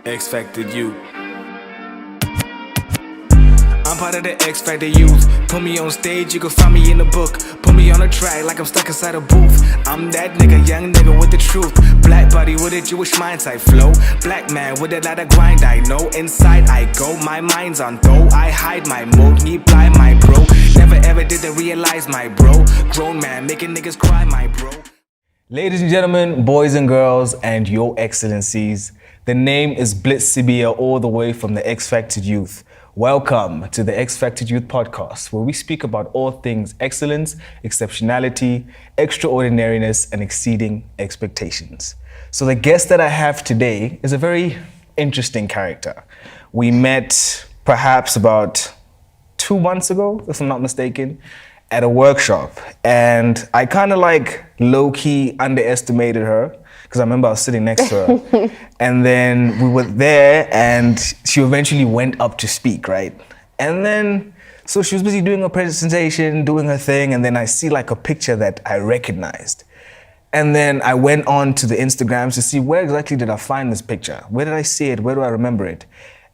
X Factor Youth. I'm part of the X Factor Youth. Put me on stage, you can find me in the book. Put me on a track like I'm stuck inside a booth. I'm that nigga, young nigga with the truth. Black body with a Jewish mindset flow. Black man with a lot of grind, I know. Inside I go, my mind's on though. I hide my mode, me blind my bro. Never ever did they realize my bro. Grown man making niggas cry, my bro. Ladies and gentlemen, boys and girls, and your excellencies, the name is Blitz Sibia, all the way from the X Factor Youth. Welcome to the X Factor Youth podcast, where we speak about all things excellence, exceptionality, extraordinariness, and exceeding expectations. So the guest that I have today is a very interesting character. We met perhaps about 2 months ago, if I'm not mistaken, at a workshop, and I kind of like low-key underestimated her because I remember I was sitting next to her. And then we were there and she eventually went up to speak, right? And then, so she was busy doing her presentation, doing her thing, and then I see like a picture that I recognized. And then I went on to the Instagrams to see where exactly did I find this picture? Where did I see it? Where do I remember it?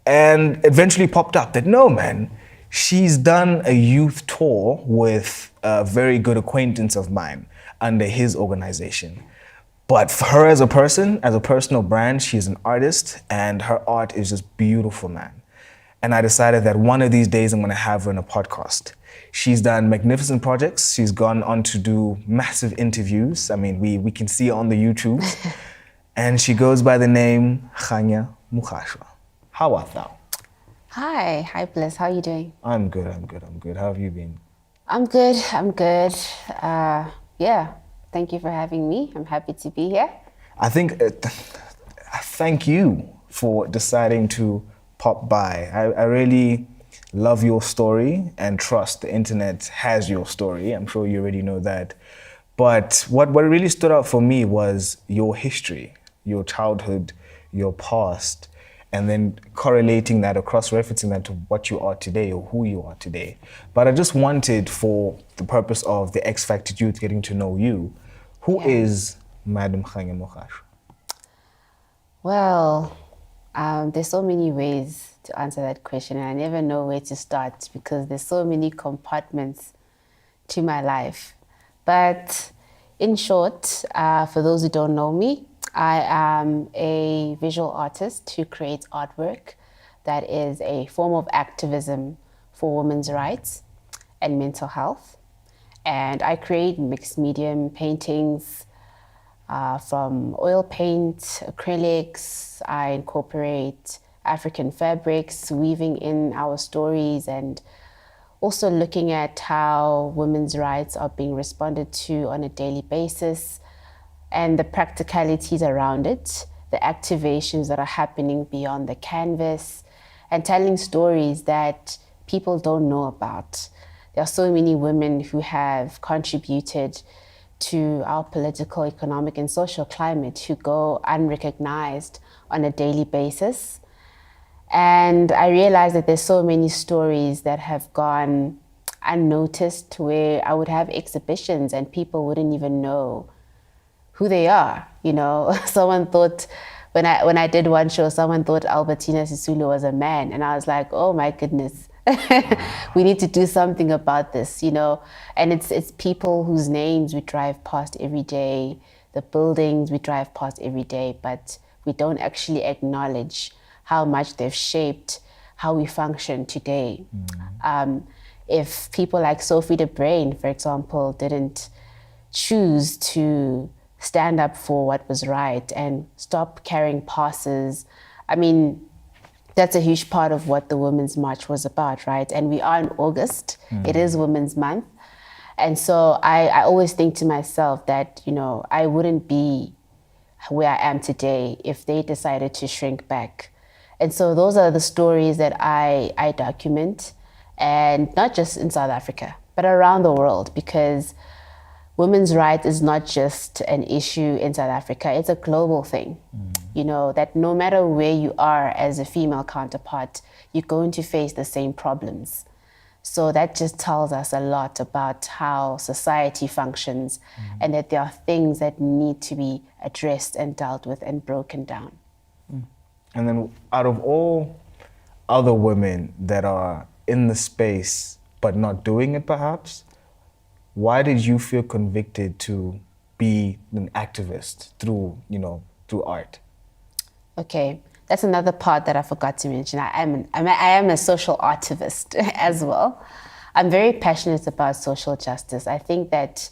And eventually popped up that, no man, she's done a youth tour with a very good acquaintance of mine under his organization. But for her as a person, as a personal brand, she's an artist and her art is just beautiful, man. And I decided that one of these days I'm gonna have her in a podcast. She's done magnificent projects. She's gone on to do massive interviews. I mean, we can see her on the YouTube. And she goes by the name Kganya Mogashoa. How art thou? Hi Bliss, how are you doing? I'm good. How have you been? I'm good. Yeah, thank you for having me. I'm happy to be here. I think, thank you for deciding to pop by. I really love your story and trust the internet has your story. I'm sure you already know that. But what really stood out for me was your history, your childhood, your past, and then correlating that or cross-referencing that to what you are today or who you are today. But I just wanted, for the purpose of the X Factor Youth getting to know you, who is Madam Kganya Mogashoa? Well, there's so many ways to answer that question and I never know where to start because there's so many compartments to my life. But in short, for those who don't know me, I am a visual artist who creates artwork that is a form of activism for women's rights and mental health. And I create mixed medium paintings from oil paint, acrylics. I incorporate African fabrics, weaving in our stories and also looking at how women's rights are being responded to on a daily basis and the practicalities around it, the activations that are happening beyond the canvas, and telling stories that people don't know about. There are so many women who have contributed to our political, economic, and social climate who go unrecognized on a daily basis. And I realized that there's so many stories that have gone unnoticed where I would have exhibitions and people wouldn't even know who they are, you know. Someone thought, when I did one show, someone thought Albertina Sisulu was a man. And I was like, oh my goodness, we need to do something about this, you know. And it's people whose names we drive past every day, the buildings we drive past every day, but we don't actually acknowledge how much they've shaped how we function today. If people like Sophie de Brain, for example, didn't choose to stand up for what was right and stop carrying passes. I mean, that's a huge part of what the Women's March was about, right? And we are in August. It is Women's Month. And so I always think to myself that, you know, I wouldn't be where I am today if they decided to shrink back. And so those are the stories that I document, and not just in South Africa, but around the world, because women's rights is not just an issue in South Africa, it's a global thing. You know, that no matter where you are as a female counterpart, you're going to face the same problems. So that just tells us a lot about how society functions and that there are things that need to be addressed and dealt with and broken down. And then out of all other women that are in the space but not doing it perhaps, why did you feel convicted to be an activist through, through art? Okay, that's another part that I forgot to mention. I am a social activist as well. I'm very passionate about social justice. I think that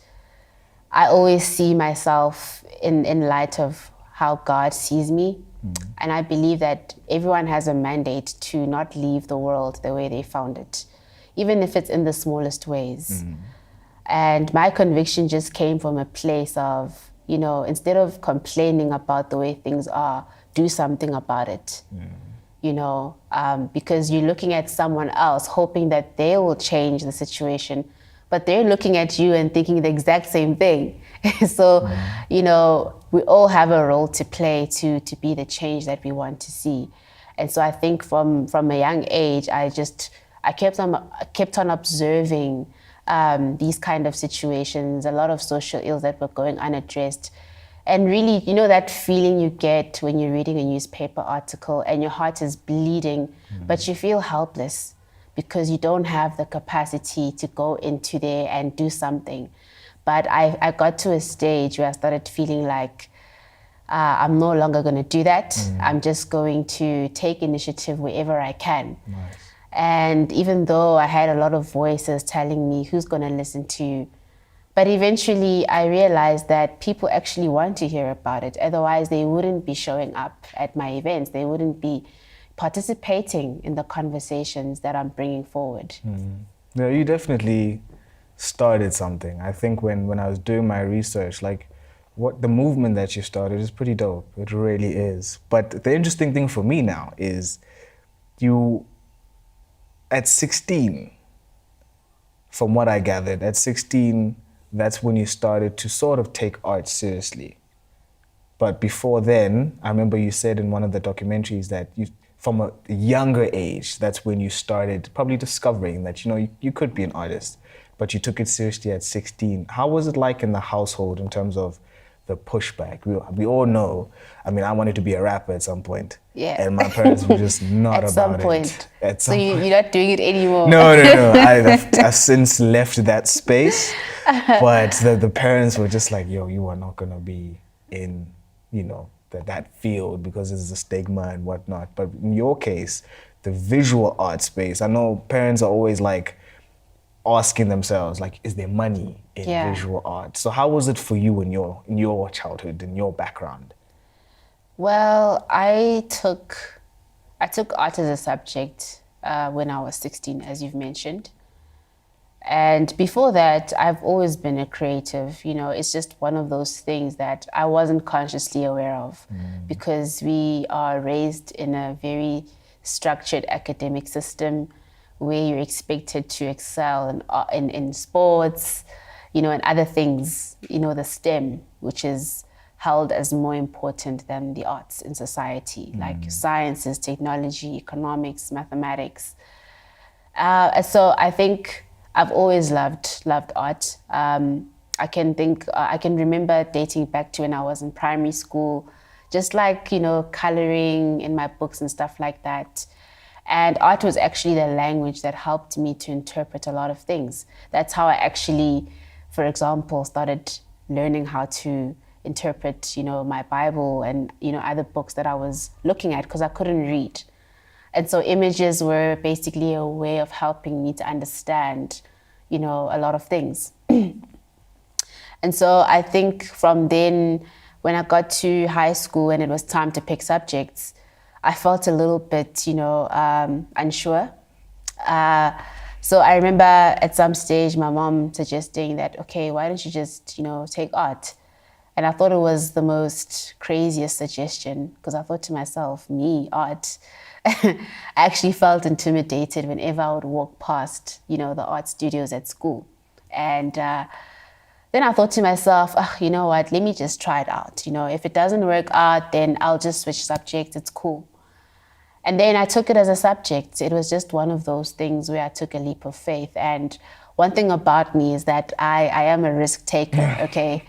I always see myself in light of how God sees me. And I believe that everyone has a mandate to not leave the world the way they found it, even if it's in the smallest ways. And my conviction just came from a place of, instead of complaining about the way things are, do something about it. Because you're looking at someone else hoping that they will change the situation, but they're looking at you and thinking the exact same thing. So, we all have a role to play to be the change that we want to see. And so I think from a young age, I kept on observing these kind of situations, a lot of social ills that were going unaddressed. And really, that feeling you get when you're reading a newspaper article and your heart is bleeding, but you feel helpless because you don't have the capacity to go into there and do something. But I got to a stage where I started feeling like I'm no longer going to do that. I'm just going to take initiative wherever I can. Nice. And even though I had a lot of voices telling me who's going to listen to you, but eventually I realized that people actually want to hear about it. Otherwise, they wouldn't be showing up at my events. They wouldn't be participating in the conversations that I'm bringing forward. Yeah, you definitely started something. I think when I was doing my research, what the movement that you started is pretty dope. It really is. But the interesting thing for me now is you, at 16, from what I gathered, at 16, that's when you started to sort of take art seriously. But before then, I remember you said in one of the documentaries that from a younger age, that's when you started probably discovering that, you could be an artist, but you took it seriously at 16. How was it like in the household in terms of the pushback? We all know, I wanted to be a rapper at some point. Yeah. And my parents were just not At about some it. point. At some So point. you're not doing it anymore. No. I've since left that space. But the parents were just like, yo, you are not going to be in, that field because there's a stigma and whatnot. But in your case, the visual art space, I know parents are always asking themselves, is there money in visual art? So how was it for you in your childhood, in your background? Well, I took art as a subject when I was 16, as you've mentioned. And before that, I've always been a creative. It's just one of those things that I wasn't consciously aware of because we are raised in a very structured academic system where you're expected to excel in sports, and other things, the STEM, which is held as more important than the arts in society, like sciences, technology, economics, mathematics. So I think I've always loved art. I can remember dating back to when I was in primary school, just coloring in my books and stuff like that. And art was actually the language that helped me to interpret a lot of things. That's how I actually, for example, started learning how to interpret, my Bible and, other books that I was looking at because I couldn't read. And so images were basically a way of helping me to understand, a lot of things. And so I think from then, when I got to high school and it was time to pick subjects, I felt a little bit, unsure. So I remember at some stage my mom suggesting that, okay, why don't you just, take art? And I thought it was the most craziest suggestion because I thought to myself, me, art. I actually felt intimidated whenever I would walk past, the art studios at school. And then I thought to myself, you know what, let me just try it out. If it doesn't work out, then I'll just switch subjects, it's cool. And then I took it as a subject. It was just one of those things where I took a leap of faith. And one thing about me is that I am a risk taker, okay?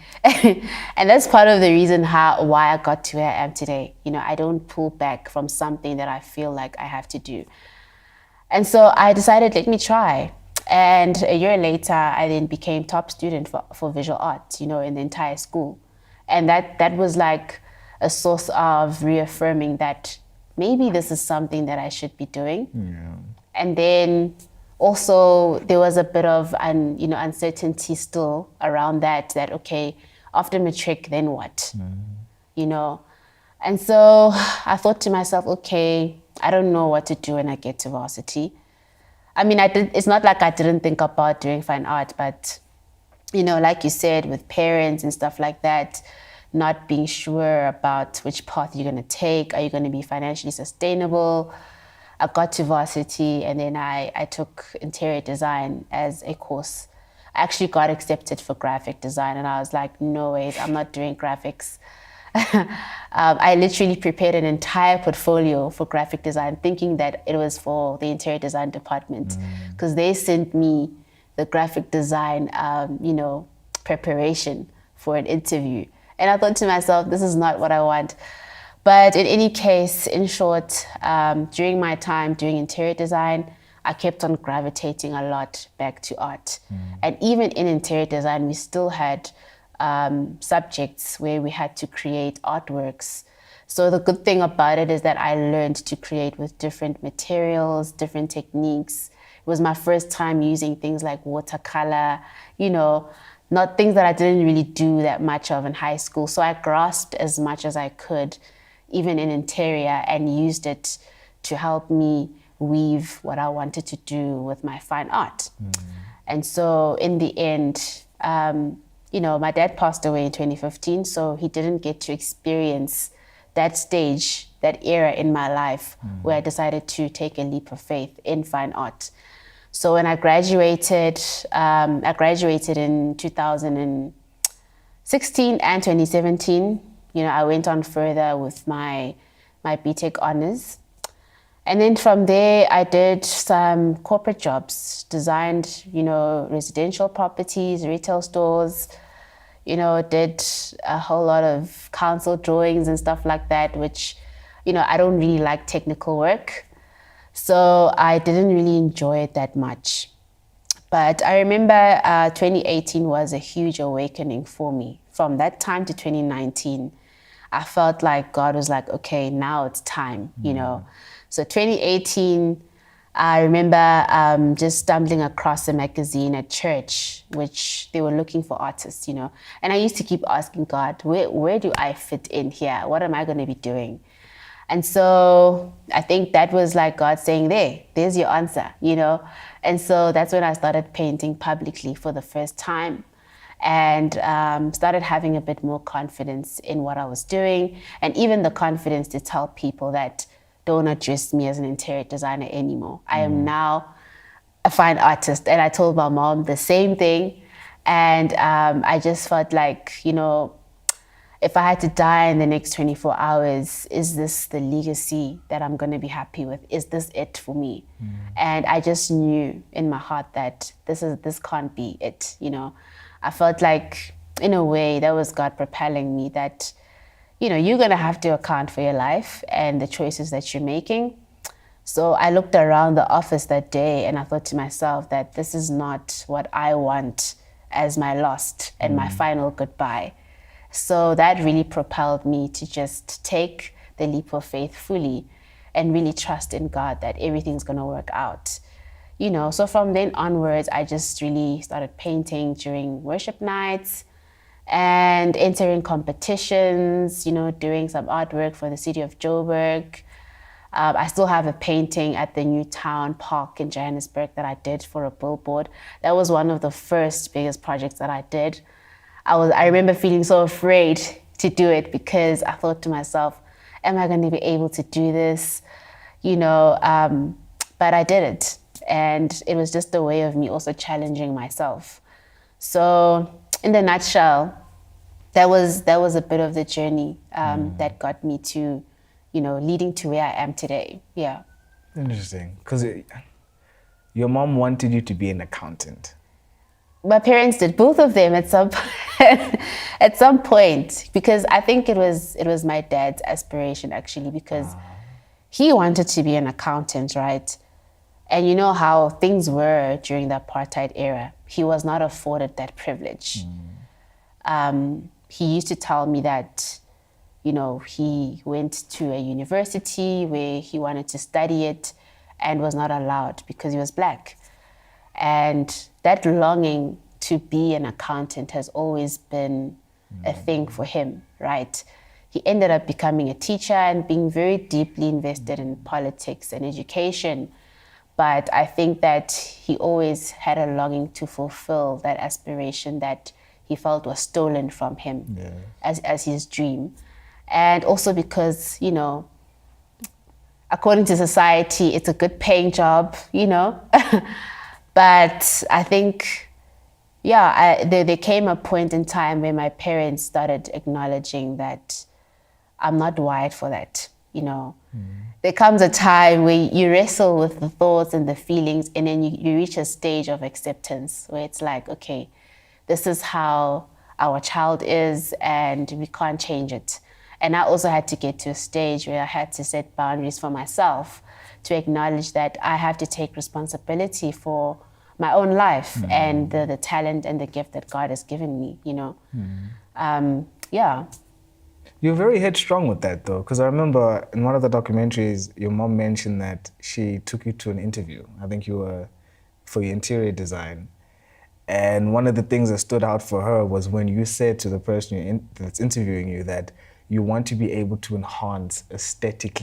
And that's part of the reason why I got to where I am today. You know, I don't pull back from something that I feel like I have to do. And so I decided, let me try. And a year later, I then became top student for visual arts, you know, in the entire school. And that was like a source of reaffirming that maybe this is something that I should be doing. Yeah. And then also there was a bit of uncertainty still around that okay, after matric, then what? You know? And so I thought to myself, okay, I don't know what to do when I get to varsity. I mean, it's not like I didn't think about doing fine art, but, you know, like you said, with parents and stuff like that, not being sure about which path you're going to take. Are you going to be financially sustainable? I got to varsity, and then I took interior design as a course. I actually got accepted for graphic design, and I was like, no ways, I'm not doing graphics. I literally prepared an entire portfolio for graphic design, thinking that it was for the interior design department, because they sent me the graphic design, preparation for an interview. And I thought to myself, this is not what I want. But in any case, in short, during my time doing interior design, I kept on gravitating a lot back to art. And even in interior design, we still had subjects where we had to create artworks. So the good thing about it is that I learned to create with different materials, different techniques. It was my first time using things like watercolor, you know, not things that I didn't really do that much of in high school. So I grasped as much as I could, even in interior, and used it to help me weave what I wanted to do with my fine art. And so in the end, my dad passed away in 2015, so he didn't get to experience that stage, that era in my life where I decided to take a leap of faith in fine art. So when I graduated in 2016 and 2017. You know, I went on further with my BTech honors. And then from there, I did some corporate jobs, designed, residential properties, retail stores, did a whole lot of council drawings and stuff like that, which, I don't really like technical work. So I didn't really enjoy it that much. But I remember 2018 was a huge awakening for me. From that time to 2019, I felt like God was like, okay, now it's time, So 2018, I remember just stumbling across a magazine at church, which they were looking for artists, And I used to keep asking God, where do I fit in here? What am I going to be doing? And so I think that was like God saying, there's your answer, And so that's when I started painting publicly for the first time, and started having a bit more confidence in what I was doing, and even the confidence to tell people that don't address me as an interior designer anymore. I am now a fine artist. And I told my mom the same thing. And I just felt like, if I had to die in the next 24 hours, is this the legacy that I'm going to be happy with? Is this it for me? And I just knew in my heart that this can't be it, I felt like, in a way, that was God propelling me that, you're going to have to account for your life and the choices that you're making. So I looked around the office that day and I thought to myself that this is not what I want as my last and my final goodbye. So that really propelled me to just take the leap of faith fully and really trust in God that everything's going to work out. So from then onwards, I just really started painting during worship nights and entering competitions, doing some artwork for the city of Joburg. I still have a painting at the New Town Park in Johannesburg that I did for a billboard. That was one of the first biggest projects that I did. I remember feeling so afraid to do it because I thought to myself, am I going to be able to do this? But I did it. And it was just a way of me also challenging myself. So in the nutshell, that was a bit of the journey that got me to, leading to where I am today. Yeah. Interesting. Because your mom wanted you to be an accountant. My parents did, both of them at some at some point, because I think it was my dad's aspiration actually, because he wanted to be an accountant, right? And you know how things were during the apartheid era. He was not afforded that privilege. He used to tell me that, you know, he went to a university where he wanted to study it and was not allowed because he was black. And that longing to be an accountant has always been a thing for him, right? He ended up becoming a teacher and being very deeply invested in politics and education. But I think that he always had a longing to fulfill that aspiration that he felt was stolen from him as his dream. And also because, you know, according to society, it's a good paying job, you know. But I think, there came a point in time where my parents started acknowledging that I'm not wired for that, you know. There comes a time where you wrestle with the thoughts and the feelings, and then you reach a stage of acceptance where it's like, okay, this is how our child is and we can't change it. And I also had to get to a stage where I had to set boundaries for myself to acknowledge that I have to take responsibility for my own life and the talent and the gift that God has given me, you know. You're very headstrong with that though, because I remember in one of the documentaries, your mom mentioned that she took you to an interview. I think you were for your interior design. And one of the things that stood out for her was when you said to the person that's interviewing you that you want to be able to enhance aesthetic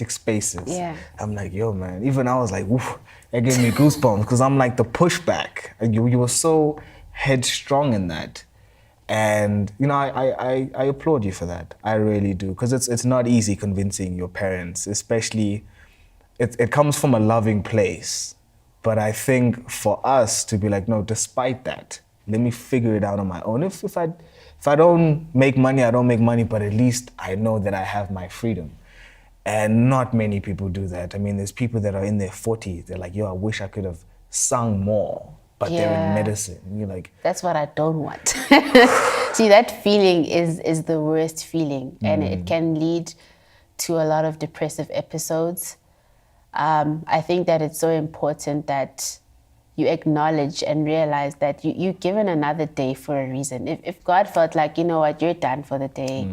spaces. Yeah. I'm like, yo, man, even I was like, woof, that gave me goosebumps, because I'm like the pushback. You were so headstrong in that. And, you know, I applaud you for that. I really do, because it's not easy convincing your parents, especially, it comes from a loving place. But I think for us to be like, no, despite that, let me figure it out on my own. If I don't make money, I don't make money, but at least I know that I have my freedom. And not many people do that. I mean, there's people that are in their 40s, they're like, yo, I wish I could have sung more, but they're in medicine. And you're like, that's what I don't want. See, that feeling is the worst feeling, and it can lead to a lot of depressive episodes. I think that it's so important that you acknowledge and realize that you're given another day for a reason. If God felt like, you know what, you're done for the day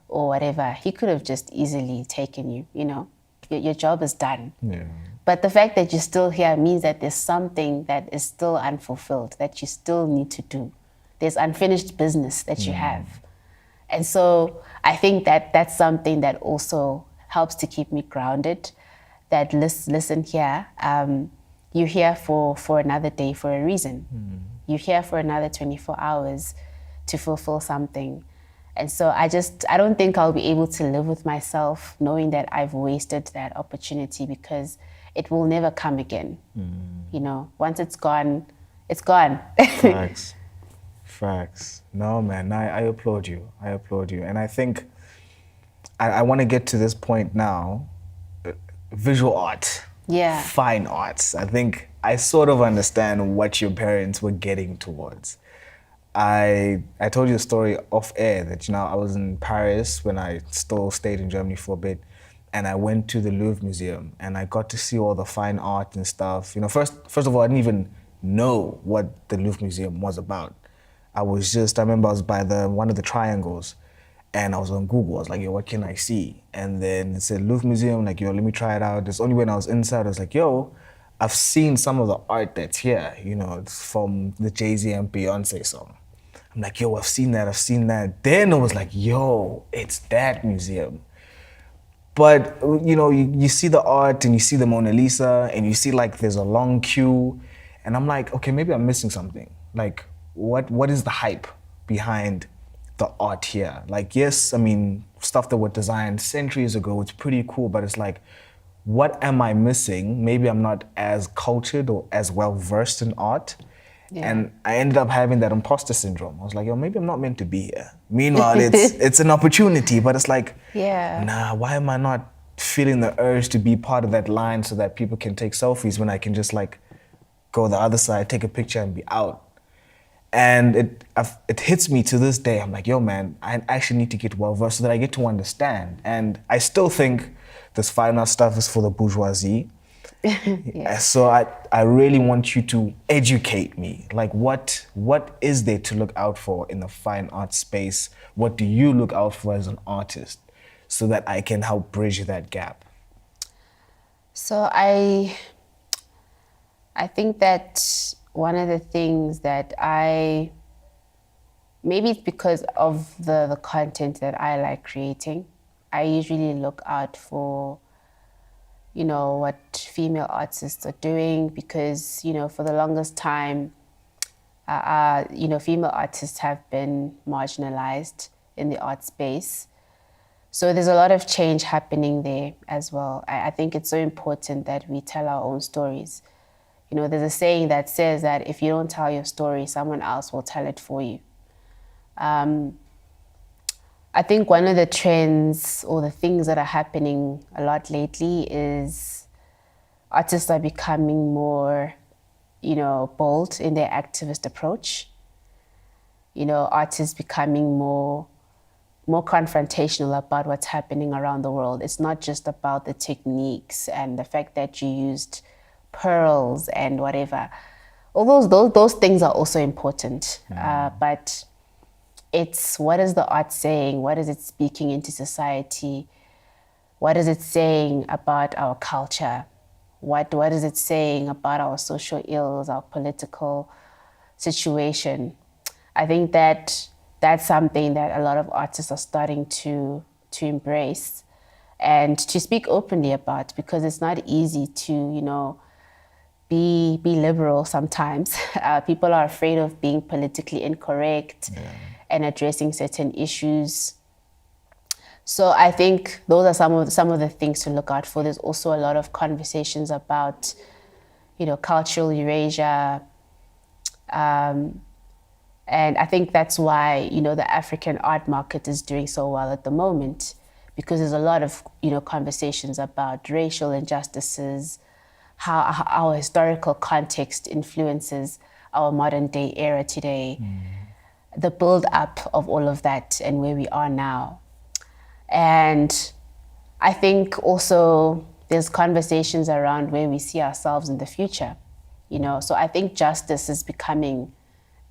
or whatever, he could have just easily taken you, you know. Your job is done. Yeah. But the fact that you're still here means that there's something that is still unfulfilled, that you still need to do. There's unfinished business that you have. And so I think that that's something that also helps to keep me grounded, that listen here, you're here for another day for a reason. You're here for another 24 hours to fulfill something. And so I don't think I'll be able to live with myself knowing that I've wasted that opportunity, because it will never come again. You know, once it's gone, it's gone. Facts. No, man, I applaud you. I applaud you. And I think I want to get to this point now. Visual art. Yeah. Fine arts. I think I sort of understand what your parents were getting towards. I told you a story off air that, you know, I was in Paris when I still stayed in Germany for a bit, and I went to the Louvre Museum and I got to see all the fine art and stuff. You know, first of all, I didn't even know what the Louvre Museum was about. I remember I was by one of the triangles and I was on Google. I was like, yo, what can I see? And then it said Louvre Museum, like, yo, let me try it out. It's only when I was inside, I was like, yo, I've seen some of the art that's here. You know, it's from the Jay-Z and Beyonce song. I'm like, yo, I've seen that. Then it was like, yo, it's that museum. But, you know, you see the art and you see the Mona Lisa and you see like there's a long queue. And I'm like, okay, maybe I'm missing something. Like, what is the hype behind the art here? Like, yes, I mean, stuff that was designed centuries ago, it's pretty cool, but it's like, what am I missing? Maybe I'm not as cultured or as well versed in art. Yeah. And I ended up having that imposter syndrome. I was like, yo, maybe I'm not meant to be here. Meanwhile, it's an opportunity, but it's like, nah, why am I not feeling the urge to be part of that line so that people can take selfies when I can just like go the other side, take a picture, and be out. And it hits me to this day. I'm like, yo, man, I actually need to get well versed so that I get to understand. And I still think this fine art stuff is for the bourgeoisie. Yeah. So I really want you to educate me. Like, what is there to look out for in the fine art space? What do you look out for as an artist so that I can help bridge that gap? So I think that one of the things that maybe it's because of the content that I like creating, I usually look out for, what female artists are doing, because, for the longest time, female artists have been marginalized in the art space. So there's a lot of change happening there as well. I think it's so important that we tell our own stories. There's a saying that says that if you don't tell your story, someone else will tell it for you. I think one of the trends or the things that are happening a lot lately is artists are becoming more, bold in their activist approach. Artists becoming more confrontational about what's happening around the world. It's not just about the techniques and the fact that you used pearls and whatever. All those things are also important, but it's, what is the art saying? What is it speaking into society? What is it saying about our culture? What is it saying about our social ills, our political situation? I think that that's something that a lot of artists are starting to embrace and to speak openly about, because it's not easy to, be liberal sometimes. People are afraid of being politically incorrect and addressing certain issues. So I think those are some of the things to look out for. There's also a lot of conversations about, cultural erasure. And I think that's why, the African art market is doing so well at the moment, because there's a lot of, conversations about racial injustices, how our historical context influences our modern day era today, the build up of all of that and where we are now. And I think also there's conversations around where we see ourselves in the future, So I think justice is becoming,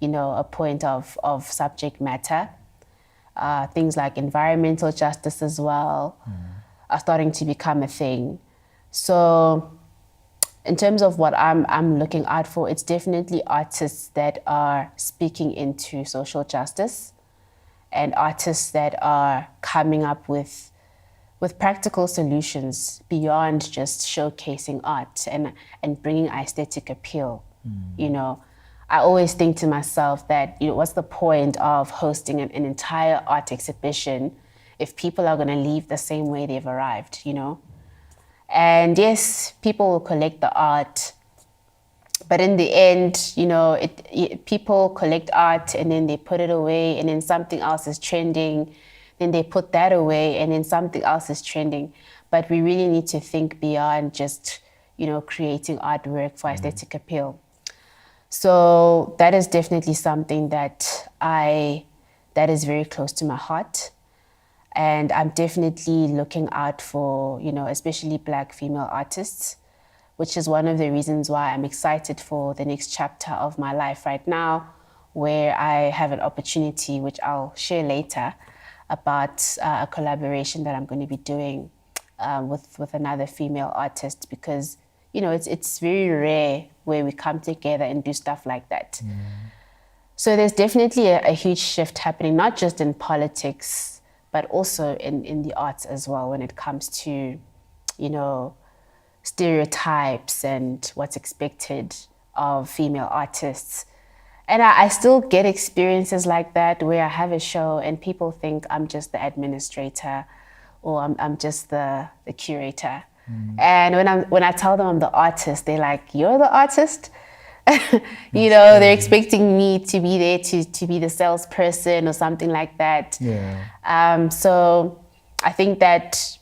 a point of subject matter. Things like environmental justice as well are starting to become a thing. So in terms of what I'm looking out for, it's definitely artists that are speaking into social justice and artists that are coming up with practical solutions beyond just showcasing art and bringing aesthetic appeal. I always think to myself that, what's the point of hosting an entire art exhibition if people are going to leave the same way they've arrived, And yes, people will collect the art, but in the end, people collect art and then they put it away, and then something else is trending. Then they put that away, and then something else is trending. But we really need to think beyond just, creating artwork for aesthetic appeal. So that is definitely something that is very close to my heart. And I'm definitely looking out for, especially Black female artists, which is one of the reasons why I'm excited for the next chapter of my life right now, where I have an opportunity, which I'll share later, about a collaboration that I'm going to be doing with another female artist, because, it's very rare where we come together and do stuff like that. So there's definitely a huge shift happening, not just in politics, but also in the arts as well, when it comes to, stereotypes and what's expected of female artists. And I still get experiences like that where I have a show and people think I'm just the administrator or I'm just the curator. And when I tell them I'm the artist, they're like, "You're the artist?" They're expecting me to be there to be the salesperson or something like that. So I think that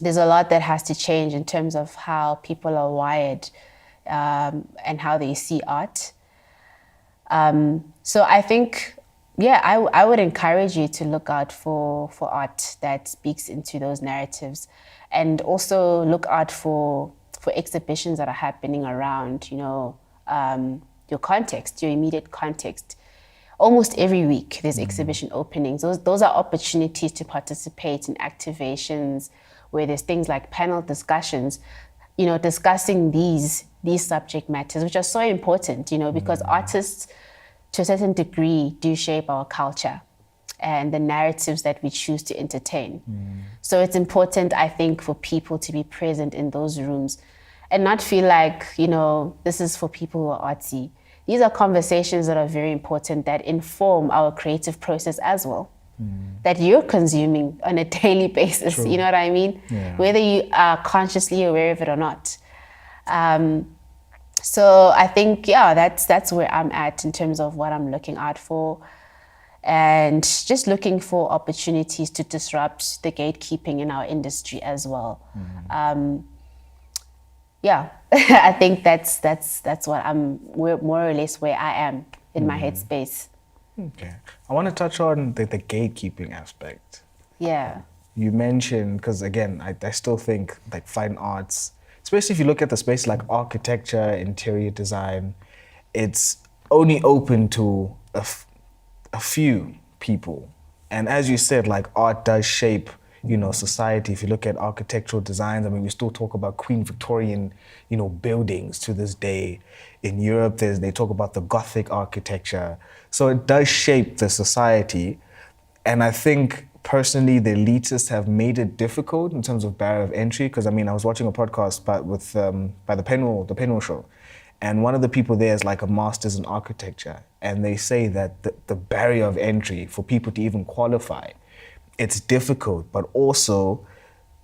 there's a lot that has to change in terms of how people are wired and how they see art. So I think, yeah, I would encourage you to look out for art that speaks into those narratives, and also look out for exhibitions that are happening around, your context, your immediate context. Almost every week there's exhibition openings. Those are opportunities to participate in activations where there's things like panel discussions, discussing these subject matters, which are so important, because artists, to a certain degree, do shape our culture and the narratives that we choose to entertain. So it's important, I think, for people to be present in those rooms and not feel like, this is for people who are artsy. These are conversations that are very important, that inform our creative process as well, that you're consuming on a daily basis. True. You know what I mean? Yeah. Whether you are consciously aware of it or not. So I think, that's where I'm at in terms of what I'm looking out for, and just looking for opportunities to disrupt the gatekeeping in our industry as well. I think that's what more or less where I am in my headspace. Okay. I want to touch on the gatekeeping aspect. Yeah. You mentioned, because again, I still think like fine arts, especially if you look at the space like architecture, interior design, it's only open to a few people. And as you said, like art does shape, society. If you look at architectural designs, I mean, we still talk about Queen Victorian, buildings to this day. In Europe, they talk about the Gothic architecture. So it does shape the society. And I think personally, the elitists have made it difficult in terms of barrier of entry. Because I was watching a podcast by the Penwell Show. And one of the people there is like a master's in architecture. And they say that the barrier of entry for people to even qualify, it's difficult, but also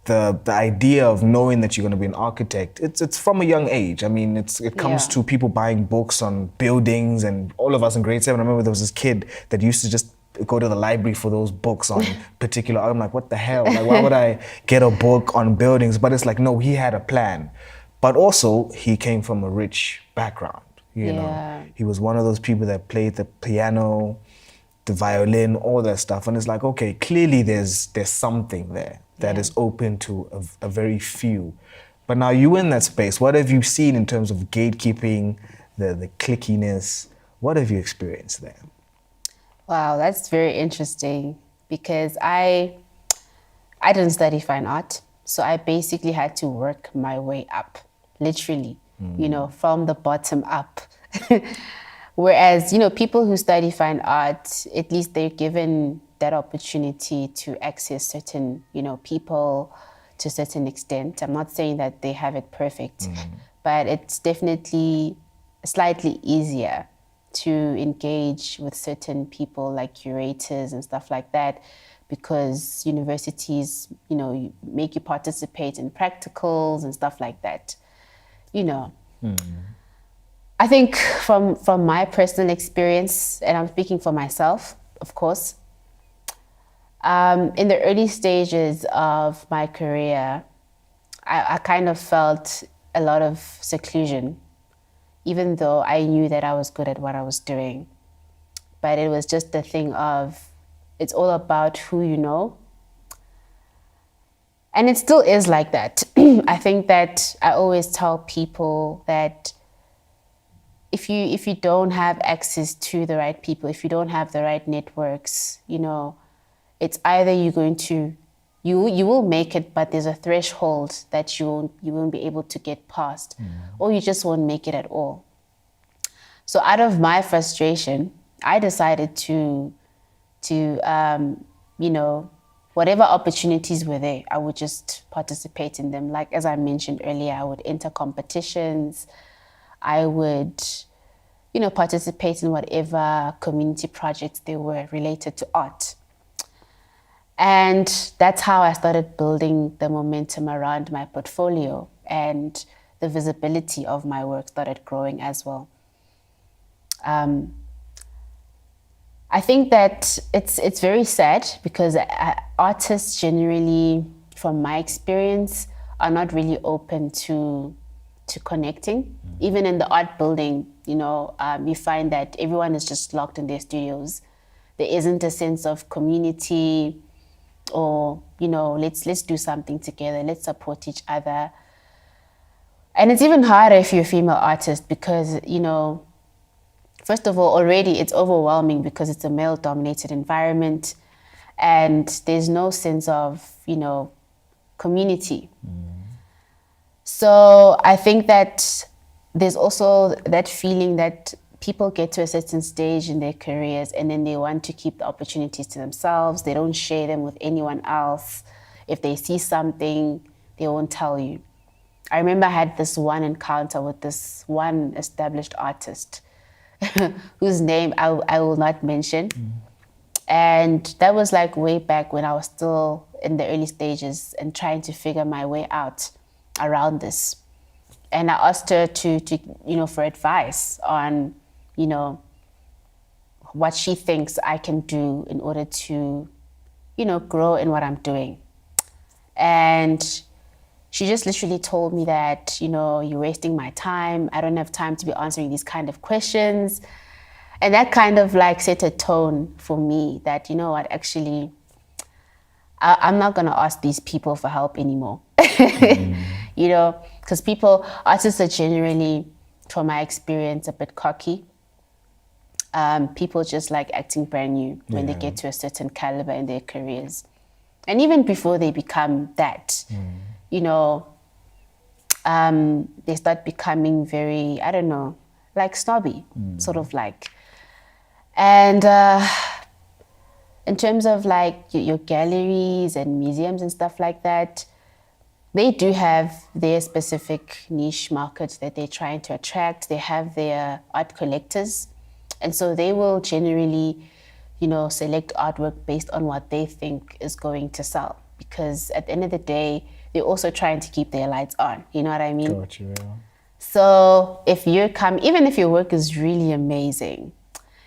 the idea of knowing that you're going to be an architect, it's from a young age. I mean, it comes to people buying books on buildings, and all of us in grade 7, I remember there was this kid that used to just go to the library for those books on particular, I'm like, what the hell? Like, why would I get a book on buildings? But it's like, no, he had a plan. But also, he came from a rich background, you know. He was one of those people that played the piano, the violin, all that stuff. And it's like, okay, clearly there's something there that is open to a very few. But now you in that space, what have you seen in terms of gatekeeping, the clickiness? What have you experienced there? Wow, that's very interesting, because I didn't study fine art. So I basically had to work my way up, literally, from the bottom up. Whereas, people who study fine art, at least they're given that opportunity to access certain, people to a certain extent. I'm not saying that they have it perfect, but it's definitely slightly easier to engage with certain people like curators and stuff like that, because universities, make you participate in practicals and stuff like that, I think from my personal experience, and I'm speaking for myself, of course, in the early stages of my career, I kind of felt a lot of seclusion, even though I knew that I was good at what I was doing. But it was just the thing of, it's all about who you know. And it still is like that. I think that I always tell people that if you don't have access to the right people, if you don't have the right networks, it's either you're going to, you will make it, but there's a threshold that you won't be able to get past, or you just won't make it at all. So out of my frustration, I decided to whatever opportunities were there, I would just participate in them. Like, as I mentioned earlier, I would enter competitions. I would, participate in whatever community projects they were related to art. And that's how I started building the momentum around my portfolio, and the visibility of my work started growing as well. I think that it's very sad, because artists generally, from my experience, are not really open to to connecting. Even in the art building, you find that everyone is just locked in their studios. There isn't a sense of community or, let's do something together, let's support each other. And it's even harder if you're a female artist because, first of all, already it's overwhelming because it's a male-dominated environment and there's no sense of, community. So I think that there's also that feeling that people get to a certain stage in their careers and then they want to keep the opportunities to themselves. They don't share them with anyone else. If they see something, they won't tell you. I remember I had this one encounter with this one established artist whose name I will not mention. And that was like way back when I was still in the early stages and trying to figure my way out around this. And I asked her to for advice on, what she thinks I can do in order to, grow in what I'm doing. And she just literally told me that, you're wasting my time. I don't have time to be answering these kind of questions. And that kind of like set a tone for me that, actually, I'm not going to ask these people for help anymore. Because artists are generally, from my experience, a bit cocky. People just like acting brand new when they get to a certain caliber in their careers. And even before they become that, they start becoming very, I don't know, like snobby, sort of like. And in terms of like your galleries and museums and stuff like that, they do have their specific niche markets that they're trying to attract. They have their art collectors. And so they will generally, select artwork based on what they think is going to sell. Because at the end of the day, they're also trying to keep their lights on. You know what I mean? Got you, yeah. So if even if your work is really amazing,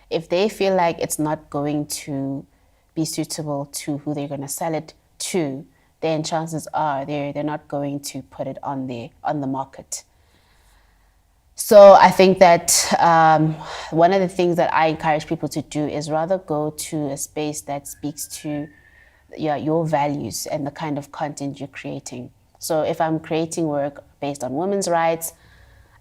if they feel like it's not going to be suitable to who they're going to sell it to, then chances are they're not going to put it on the market. So I think that one of the things that I encourage people to do is rather go to a space that speaks to your values and the kind of content you're creating. So if I'm creating work based on women's rights,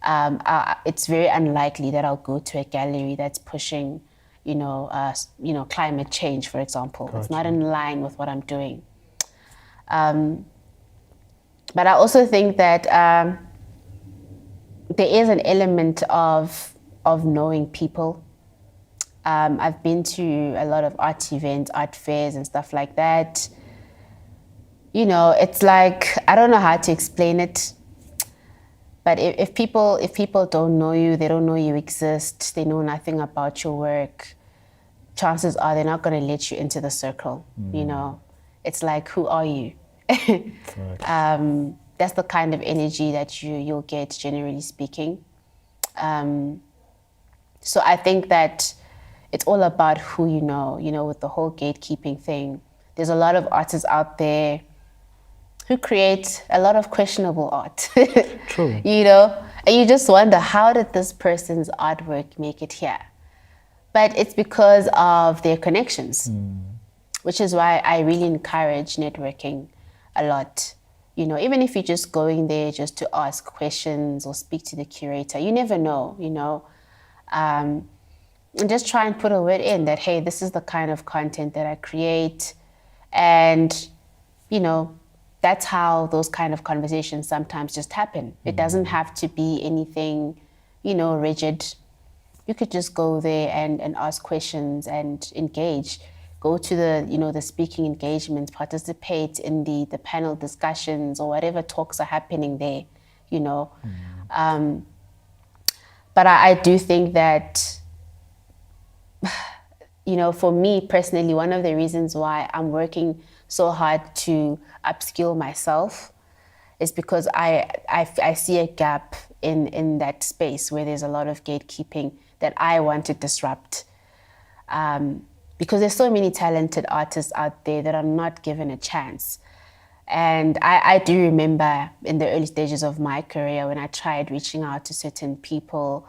it's very unlikely that I'll go to a gallery that's pushing, climate change, for example. Gotcha. It's not in line with what I'm doing. But I also think that there is an element of knowing people. I've been to a lot of art events, art fairs and stuff like that. It's like, I don't know how to explain it. But if people don't know you, they don't know you exist, they know nothing about your work, chances are they're not going to let you into the circle. It's like, who are you? That's the kind of energy that you'll get, generally speaking. So I think that it's all about who you know, with the whole gatekeeping thing. There's a lot of artists out there who create a lot of questionable art. True. And you just wonder, how did this person's artwork make it here? But it's because of their connections, which is why I really encourage networking a lot. Even if you're just going there just to ask questions or speak to the curator, you never know, and just try and put a word in that, hey, this is the kind of content that I create. And, that's how those kind of conversations sometimes just happen. It doesn't have to be anything, rigid. You could just go there and ask questions and engage. Go to the speaking engagements, participate in the panel discussions or whatever talks are happening there, But I do think that, for me personally, one of the reasons why I'm working so hard to upskill myself is because I see a gap in that space where there's a lot of gatekeeping that I want to disrupt. Because there's so many talented artists out there that are not given a chance. And I do remember in the early stages of my career when I tried reaching out to certain people.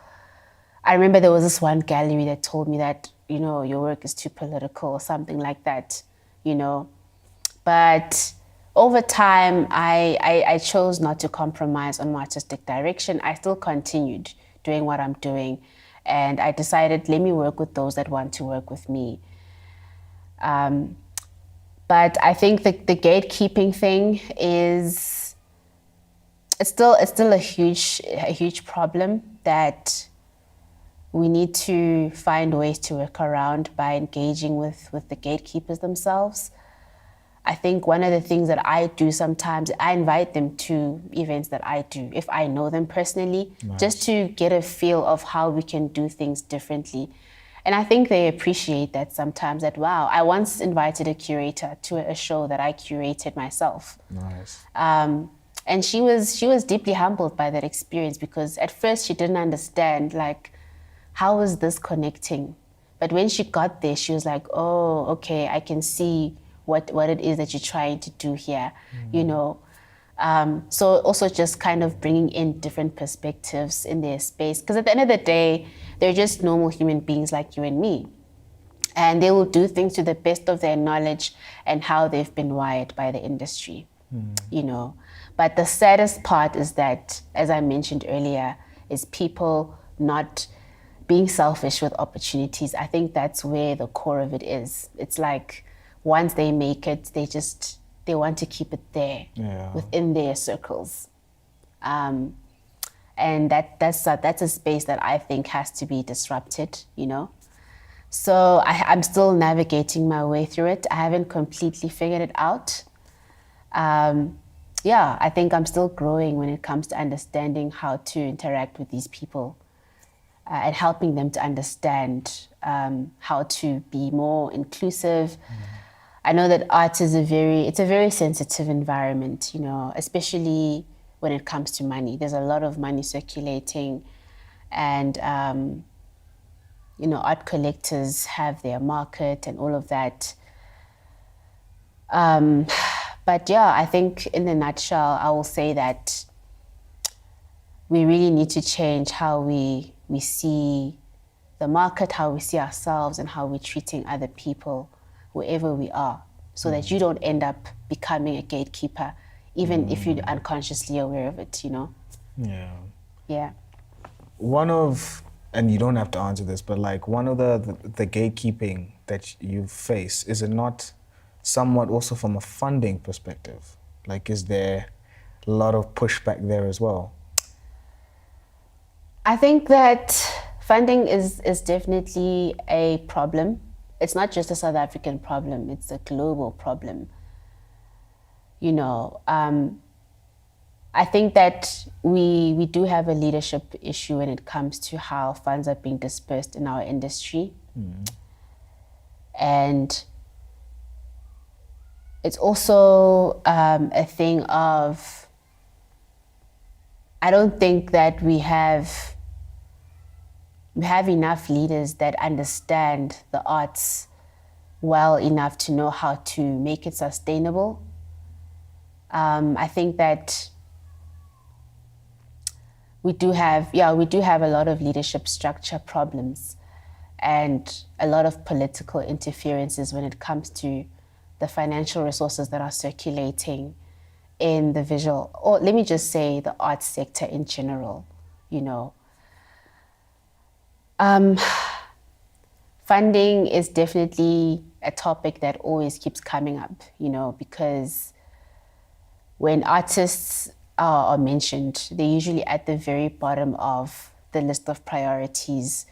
I remember there was this one gallery that told me that, you know, your work is too political or something like that, you know. But over time, I chose not to compromise on my artistic direction. I still continued doing what I'm doing. And I decided, let me work with those that want to work with me. But I think the gatekeeping thing is, it's still a huge problem that we need to find ways to work around by engaging with the gatekeepers themselves. I think one of the things that I do sometimes, I invite them to events that I do, if I know them personally, just to get a feel of how we can do things differently. And I think they appreciate that sometimes, that, wow, I once invited a curator to a show that I curated myself. Nice. And she was deeply humbled by that experience, because at first she didn't understand, like, how is this connecting? But when she got there, she was like, oh, okay, I can see what it is that you're trying to do here, you know. So also just kind of bringing in different perspectives in their space. Because at the end of the day, they're just normal human beings like you and me. And they will do things to the best of their knowledge and how they've been wired by the industry, you know. But the saddest part is that, as I mentioned earlier, is people not being selfish with opportunities. I think that's where the core of it is. It's like, once they make it, they want to keep it there, within their circles. And that's a space that I think has to be disrupted, you know. So I'm still navigating my way through it. I haven't completely figured it out. I think I'm still growing when it comes to understanding how to interact with these people, and helping them to understand how to be more inclusive. I know that art is a very sensitive environment, you know, especially when it comes to money. There's a lot of money circulating, and you know, art collectors have their market and all of that. But yeah, I think in a nutshell, I will say that we really need to change how we see the market, how we see ourselves, and how we're treating other people wherever we are, so that you don't end up becoming a gatekeeper, even if you're unconsciously aware of it, you know? Yeah. One of, and you don't have to answer this, but like one of the gatekeeping that you face, is it not somewhat also from a funding perspective? Like, is there a lot of pushback there as well? I think that funding is definitely a problem. It's not just a South African problem, it's a global problem. You know, I think that we do have a leadership issue when it comes to how funds are being dispersed in our industry. And it's also a thing of, I don't think that we have enough leaders that understand the arts well enough to know how to make it sustainable. I think that we do have a lot of leadership structure problems and a lot of political interferences when it comes to the financial resources that are circulating in the visual, or let me just say the arts sector in general, you know. Funding is definitely a topic that always keeps coming up, you know, because when artists are mentioned, they're usually at the very bottom of the list of priorities.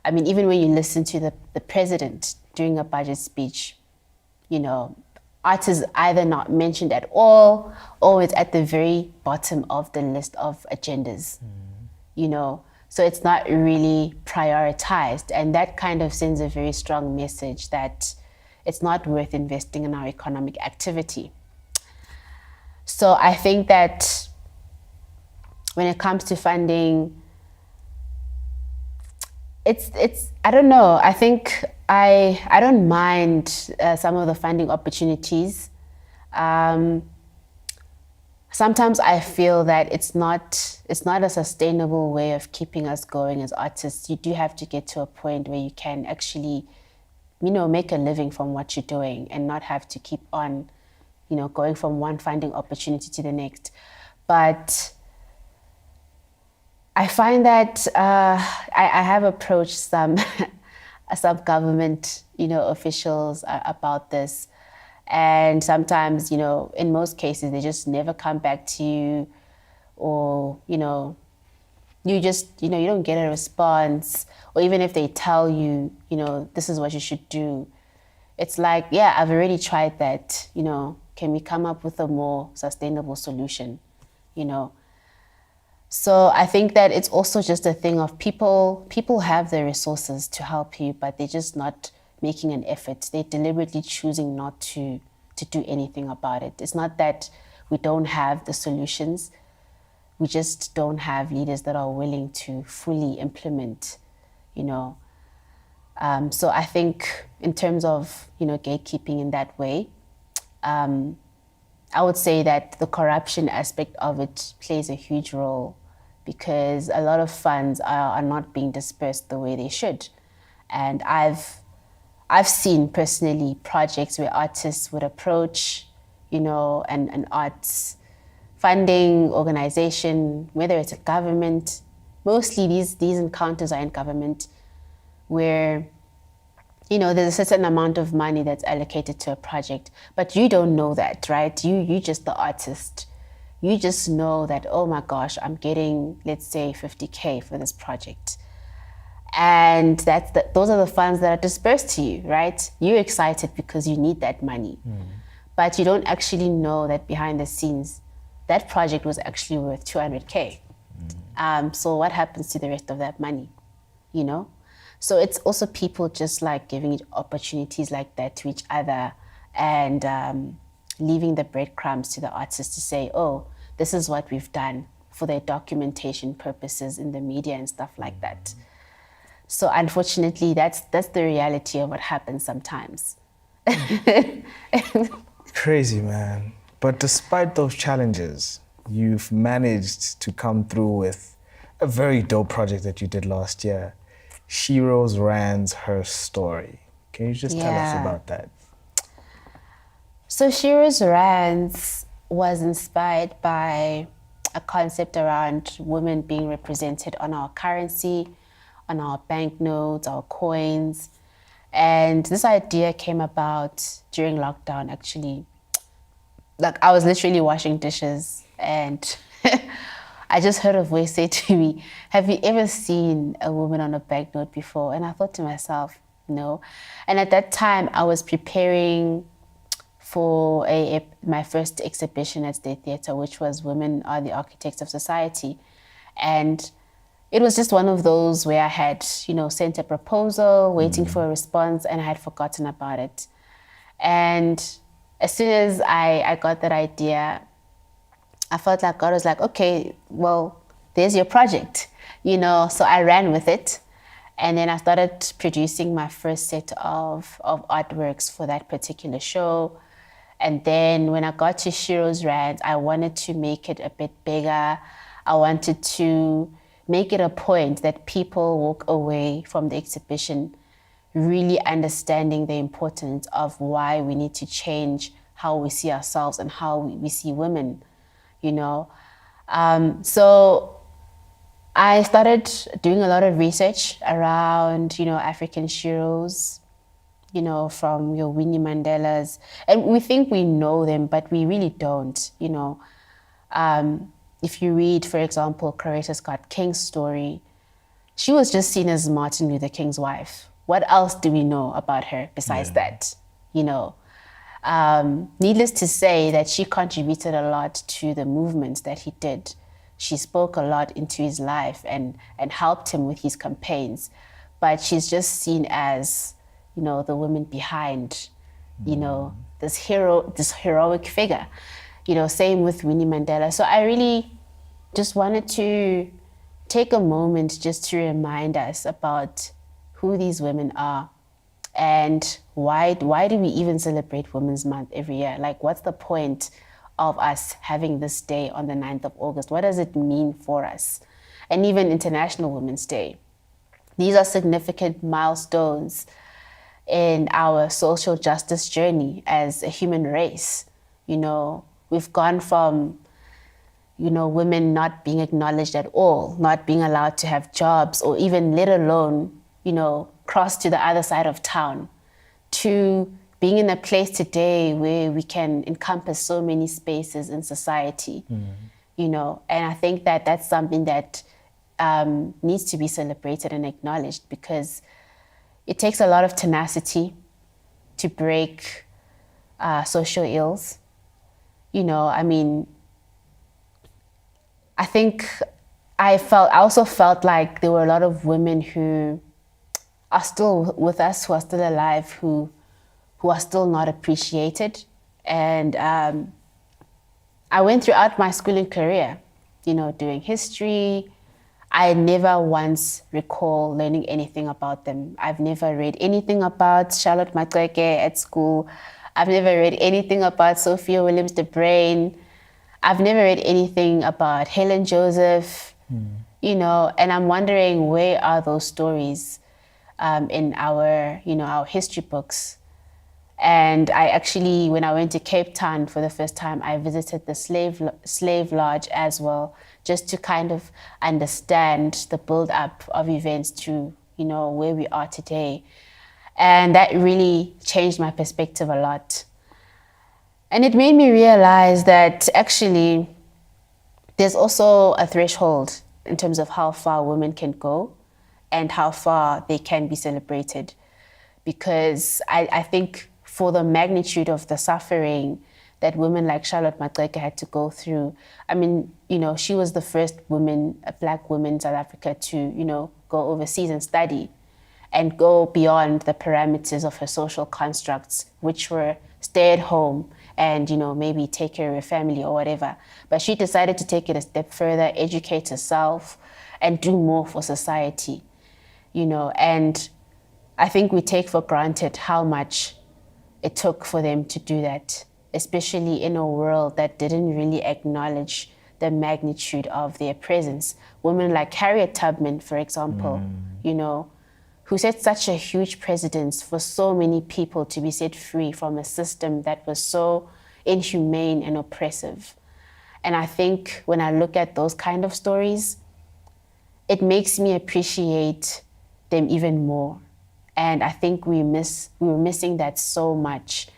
I mean, even when you listen to the president during a budget speech, you know, art is either not mentioned at all, or it's at the very bottom of the list of agendas, you know. So it's not really prioritized, and that kind of sends a very strong message that it's not worth investing in our economic activity. So I think that when it comes to funding, it's I don't know. I think I don't mind some of the funding opportunities. sometimes I feel that it's not a sustainable way of keeping us going as artists. You do have to get to a point where you can actually, make a living from what you're doing and not have to keep on, going from one funding opportunity to the next. But I find that I have approached some some government, officials about this. And sometimes, in most cases, they just never come back to you, or, you just, you don't get a response. Or even if they tell you, this is what you should do, it's like, yeah, I've already tried that, can we come up with a more sustainable solution, So I think that it's also just a thing of people have the resources to help you, but they're just not making an effort. They're deliberately choosing not to do anything about it. It's not that we don't have the solutions. We just don't have leaders that are willing to fully implement, So I think in terms of, gatekeeping in that way, I would say that the corruption aspect of it plays a huge role, because a lot of funds are not being dispersed the way they should. And I've seen personally projects where artists would approach, an arts funding organization, whether it's a government. Mostly these encounters are in government, where there's a certain amount of money that's allocated to a project, but you don't know that, right? You just the artist. You just know that, oh my gosh, I'm getting, let's say, 50K for this project. And those are the funds that are dispersed to you, right? You're excited because you need that money. But you don't actually know that behind the scenes, that project was actually worth 200K. So what happens to the rest of that money, So it's also people just like giving opportunities like that to each other, and leaving the breadcrumbs to the artists to say, oh, this is what we've done for their documentation purposes in the media and stuff like that. So unfortunately, that's the reality of what happens sometimes. Crazy, man. But despite those challenges, you've managed to come through with a very dope project that you did last year, Sheroes and Herstory. Can you just tell us about that? So Sheroes Rands was inspired by a concept around women being represented on our currency, on our banknotes, our coins. And this idea came about during lockdown, actually. Like, I was literally washing dishes, and I just heard a voice say to me, have you ever seen a woman on a banknote before? And I thought to myself, no. And at that time, I was preparing for my first exhibition at State Theatre, which was Women Are the Architects of Society. And it was just one of those where I had, sent a proposal, waiting for a response, and I had forgotten about it. And as soon as I got that idea, I felt like God was like, okay, well, there's your project, So I ran with it. And then I started producing my first set of artworks for that particular show. And then when I got to Sheroes Rand, I wanted to make it a bit bigger. I wanted to make it a point that people walk away from the exhibition really understanding the importance of why we need to change how we see ourselves and how we see women, So I started doing a lot of research around, African Sheroes, from your Winnie Mandelas. And we think we know them, but we really don't, If you read, for example, Coretta Scott King's story, she was just seen as Martin Luther King's wife. What else do we know about her besides that, Needless to say that she contributed a lot to the movements that he did. She spoke a lot into his life and helped him with his campaigns. But she's just seen as, the woman behind, this heroic figure. Same with Winnie Mandela. So I really just wanted to take a moment just to remind us about who these women are and why do we even celebrate Women's Month every year? Like, what's the point of us having this day on the 9th of August? What does it mean for us? And even International Women's Day. These are significant milestones in our social justice journey as a human race. We've gone from, women not being acknowledged at all, not being allowed to have jobs, or even let alone, cross to the other side of town, to being in a place today where we can encompass so many spaces in society, and I think that that's something that needs to be celebrated and acknowledged, because it takes a lot of tenacity to break social ills. I think I also felt like there were a lot of women who are still with us, who are still alive, who are still not appreciated. And I went throughout my schooling career, doing history. I never once recall learning anything about them. I've never read anything about Charlotte Maxeke at school. I've never read anything about Sophia Williams-De Bruyn. I've never read anything about Helen Joseph, and I'm wondering, where are those stories in our history books? And I actually, when I went to Cape Town for the first time, I visited the slave lodge as well, just to kind of understand the build-up of events to, where we are today. And that really changed my perspective a lot. And it made me realize that actually there's also a threshold in terms of how far women can go and how far they can be celebrated. Because I think for the magnitude of the suffering that women like Charlotte Maxeke had to go through, she was the first woman, a Black woman in South Africa to, go overseas and study and go beyond the parameters of her social constructs, which were stay at home and, maybe take care of her family or whatever. But she decided to take it a step further, educate herself, and do more for society, and I think we take for granted how much it took for them to do that, especially in a world that didn't really acknowledge the magnitude of their presence. Women like Harriet Tubman, for example, who set such a huge precedence for so many people to be set free from a system that was so inhumane and oppressive. And I think when I look at those kind of stories, it makes me appreciate them even more. And I think we were missing that so much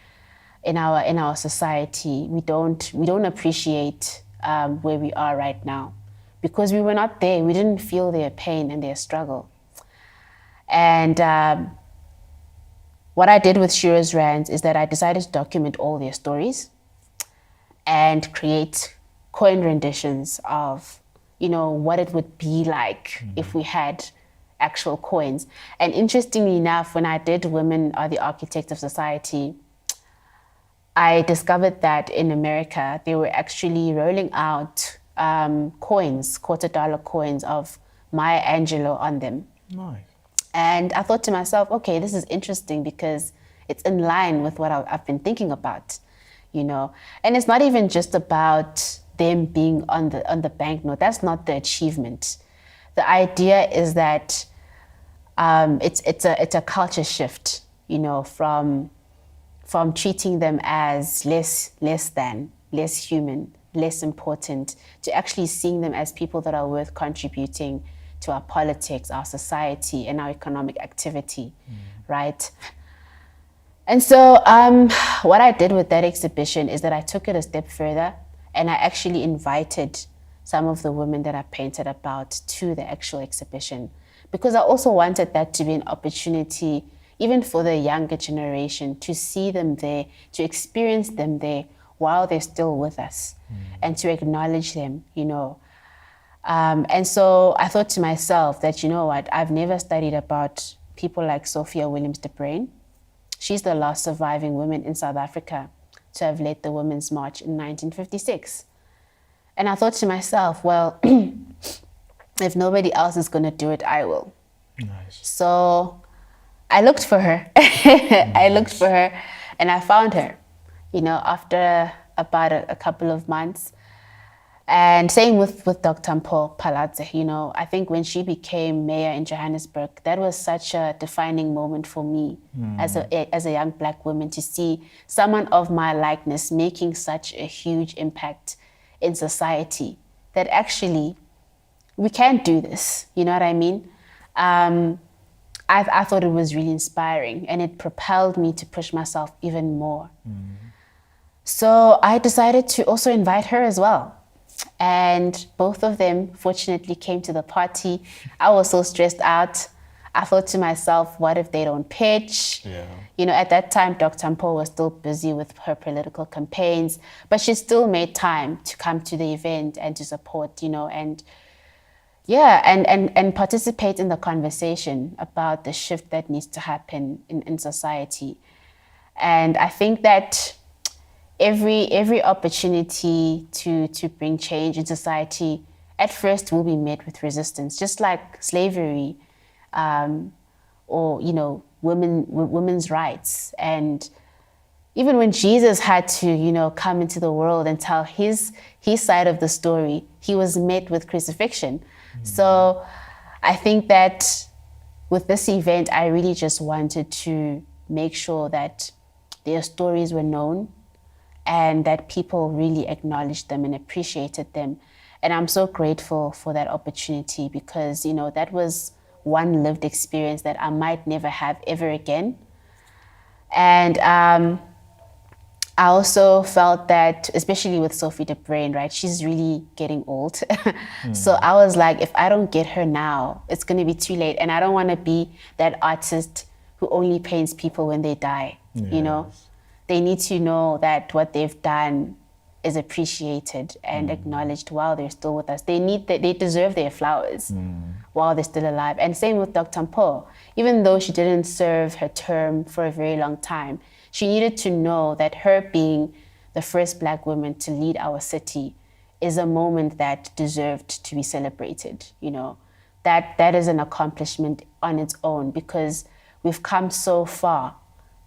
in our society. We don't appreciate where we are right now, because we were not there. We didn't feel their pain and their struggle. And what I did with Sheroes Rands is that I decided to document all their stories and create coin renditions of, what it would be like if we had actual coins. And interestingly enough, when I did Women Are the Architects of Society, I discovered that in America, they were actually rolling out coins, $quarter coins of Maya Angelou on them. Nice. And I thought to myself, okay, this is interesting because it's in line with what I've been thinking about, And it's not even just about them being on the banknote. That's not the achievement. The idea is that it's a culture shift, from treating them as less than, less human, less important, to actually seeing them as people that are worth contributing to our politics, our society, and our economic activity, right? And so what I did with that exhibition is that I took it a step further, and I actually invited some of the women that I painted about to the actual exhibition, because I also wanted that to be an opportunity, even for the younger generation, to see them there, to experience them there while they're still with us, and to acknowledge them, And so I thought to myself that, I've never studied about people like Sophia Williams-De Bruyn. She's the last surviving woman in South Africa to have led the Women's March in 1956. And I thought to myself, well, if nobody else is going to do it, I will. Nice. So I looked for her. I looked for her and I found her, after about a couple of months. And same with Dr. Mpho Phalatse, you know, I think when she became mayor in Johannesburg, that was such a defining moment for me as a young black woman, to see someone of my likeness making such a huge impact in society, that actually we can do this, you know what I mean? I thought it was really inspiring, and it propelled me to push myself even more. So I decided to also invite her as well. And both of them fortunately came to the party. I was so stressed out. I thought to myself, what if they don't pitch? Yeah. You know, at that time, Dr. Mpho was still busy with her political campaigns, but she still made time to come to the event and to support, you know, and yeah, and participate in the conversation about the shift that needs to happen in society. And I think that every opportunity to bring change in society at first will be met with resistance, just like slavery, or, you know, women's rights. And even when Jesus had to, you know, come into the world and tell his side of the story, he was met with crucifixion. So I think that with this event, I really just wanted to make sure that their stories were known and that people really acknowledged them and appreciated them. And I'm so grateful for that opportunity, because, you know, that was one lived experience that I might never have ever again. And I also felt that, especially with Sophie de Bruyn, right, she's really getting old. So I was like, if I don't get her now, it's going to be too late. And I don't want to be that artist who only paints people when they die, you know? They need to know that what they've done is appreciated and acknowledged while they're still with us. They deserve their flowers while they're still alive. And same with Dr. Mpho. Even though she didn't serve her term for a very long time, she needed to know that her being the first black woman to lead our city is a moment that deserved to be celebrated, you know. That is an accomplishment on its own, because we've come so far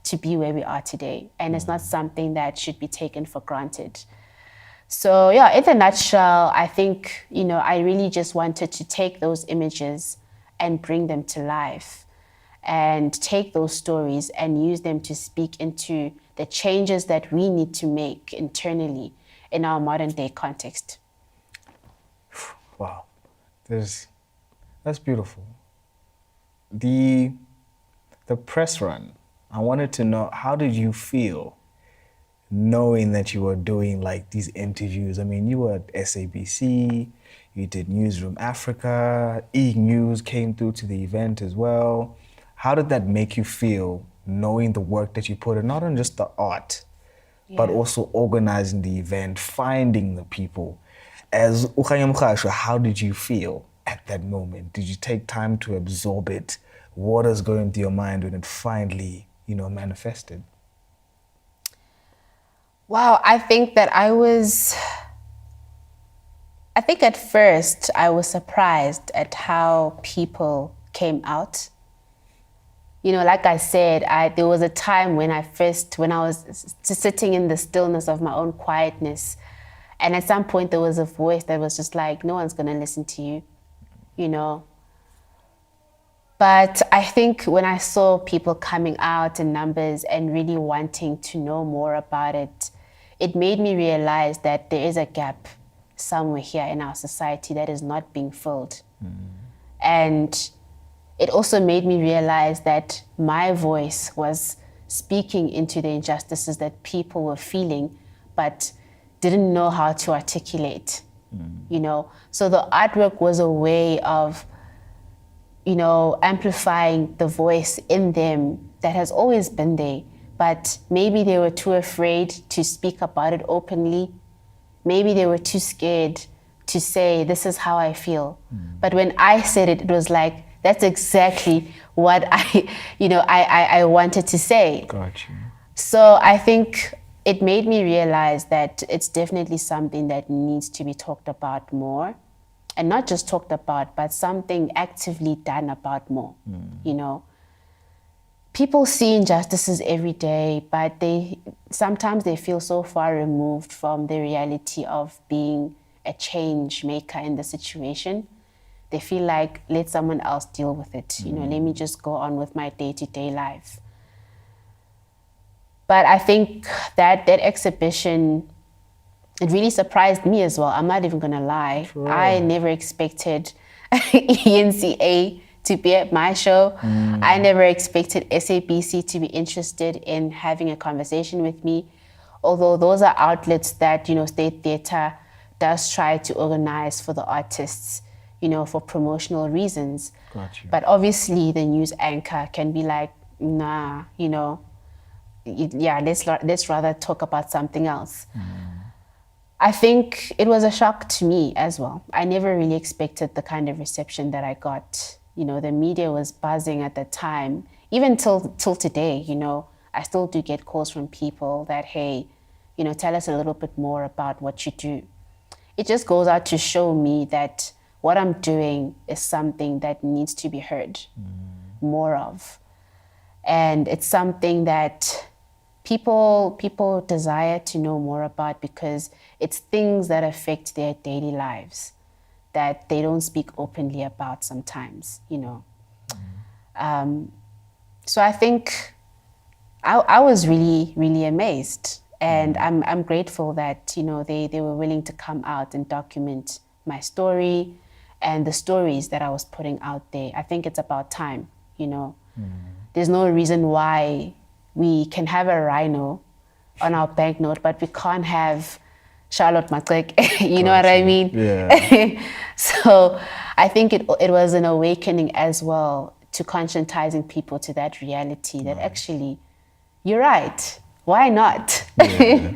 to be where we are today, and it's not something that should be taken for granted. So yeah, in a nutshell, I think, you know, I really just wanted to take those images and bring them to life, and take those stories and use them to speak into the changes that we need to make internally in our modern day context. Wow, that's beautiful. The press run, I wanted to know, how did you feel knowing that you were doing like these interviews? I mean, you were at SABC, you did Newsroom Africa, E! News came through to the event as well. How did that make you feel, knowing the work that you put in, not on just the art, but also organizing the event, finding the people? As Kganya Mogashoa, how did you feel at that moment? Did you take time to absorb it? What is going through your mind when it finally, you know, manifested? Wow, I think at first I was surprised at how people came out. You know, like I said, there was a time when I was sitting in the stillness of my own quietness, and at some point there was a voice that was just like, no one's gonna listen to you, you know. But I think when I saw people coming out in numbers and really wanting to know more about it, it made me realize that there is a gap somewhere here in our society that is not being filled. And it also made me realize that my voice was speaking into the injustices that people were feeling, but didn't know how to articulate, you know? So the artwork was a way of, you know, amplifying the voice in them that has always been there, but maybe they were too afraid to speak about it openly. Maybe they were too scared to say, this is how I feel. But when I said it, it was like, that's exactly what I wanted to say. Got you. So I think it made me realize that it's definitely something that needs to be talked about more. And not just talked about, but something actively done about more, you know. people see injustices every day, but sometimes they feel so far removed from the reality of being a change maker in the situation. They feel like, let someone else deal with it. Let me just go on with my day-to-day life. But I think that exhibition, it really surprised me as well. I'm not even gonna lie. Sure. I never expected ENCA to be at my show. I never expected SABC to be interested in having a conversation with me. Although those are outlets that, State Theatre does try to organize for the artists, for promotional reasons. Got you. But obviously the news anchor can be like, nah, let's rather talk about something else. I think it was a shock to me as well. I never really expected the kind of reception that I got. The media was buzzing at the time, even till today, I still do get calls from people that, hey, tell us a little bit more about what you do. It just goes out to show me that what I'm doing is something that needs to be heard more of. And it's something that people desire to know more about because it's things that affect their daily lives that they don't speak openly about sometimes, So I think I was really, really amazed. And I'm grateful that, they were willing to come out and document my story and the stories that I was putting out there. I think it's about time, There's no reason why we can have a rhino on our banknote, but we can't have Charlotte Matek, you know what I mean? Yeah. So I think it was an awakening as well to conscientizing people to that reality that actually, you're right. Why not? Yeah.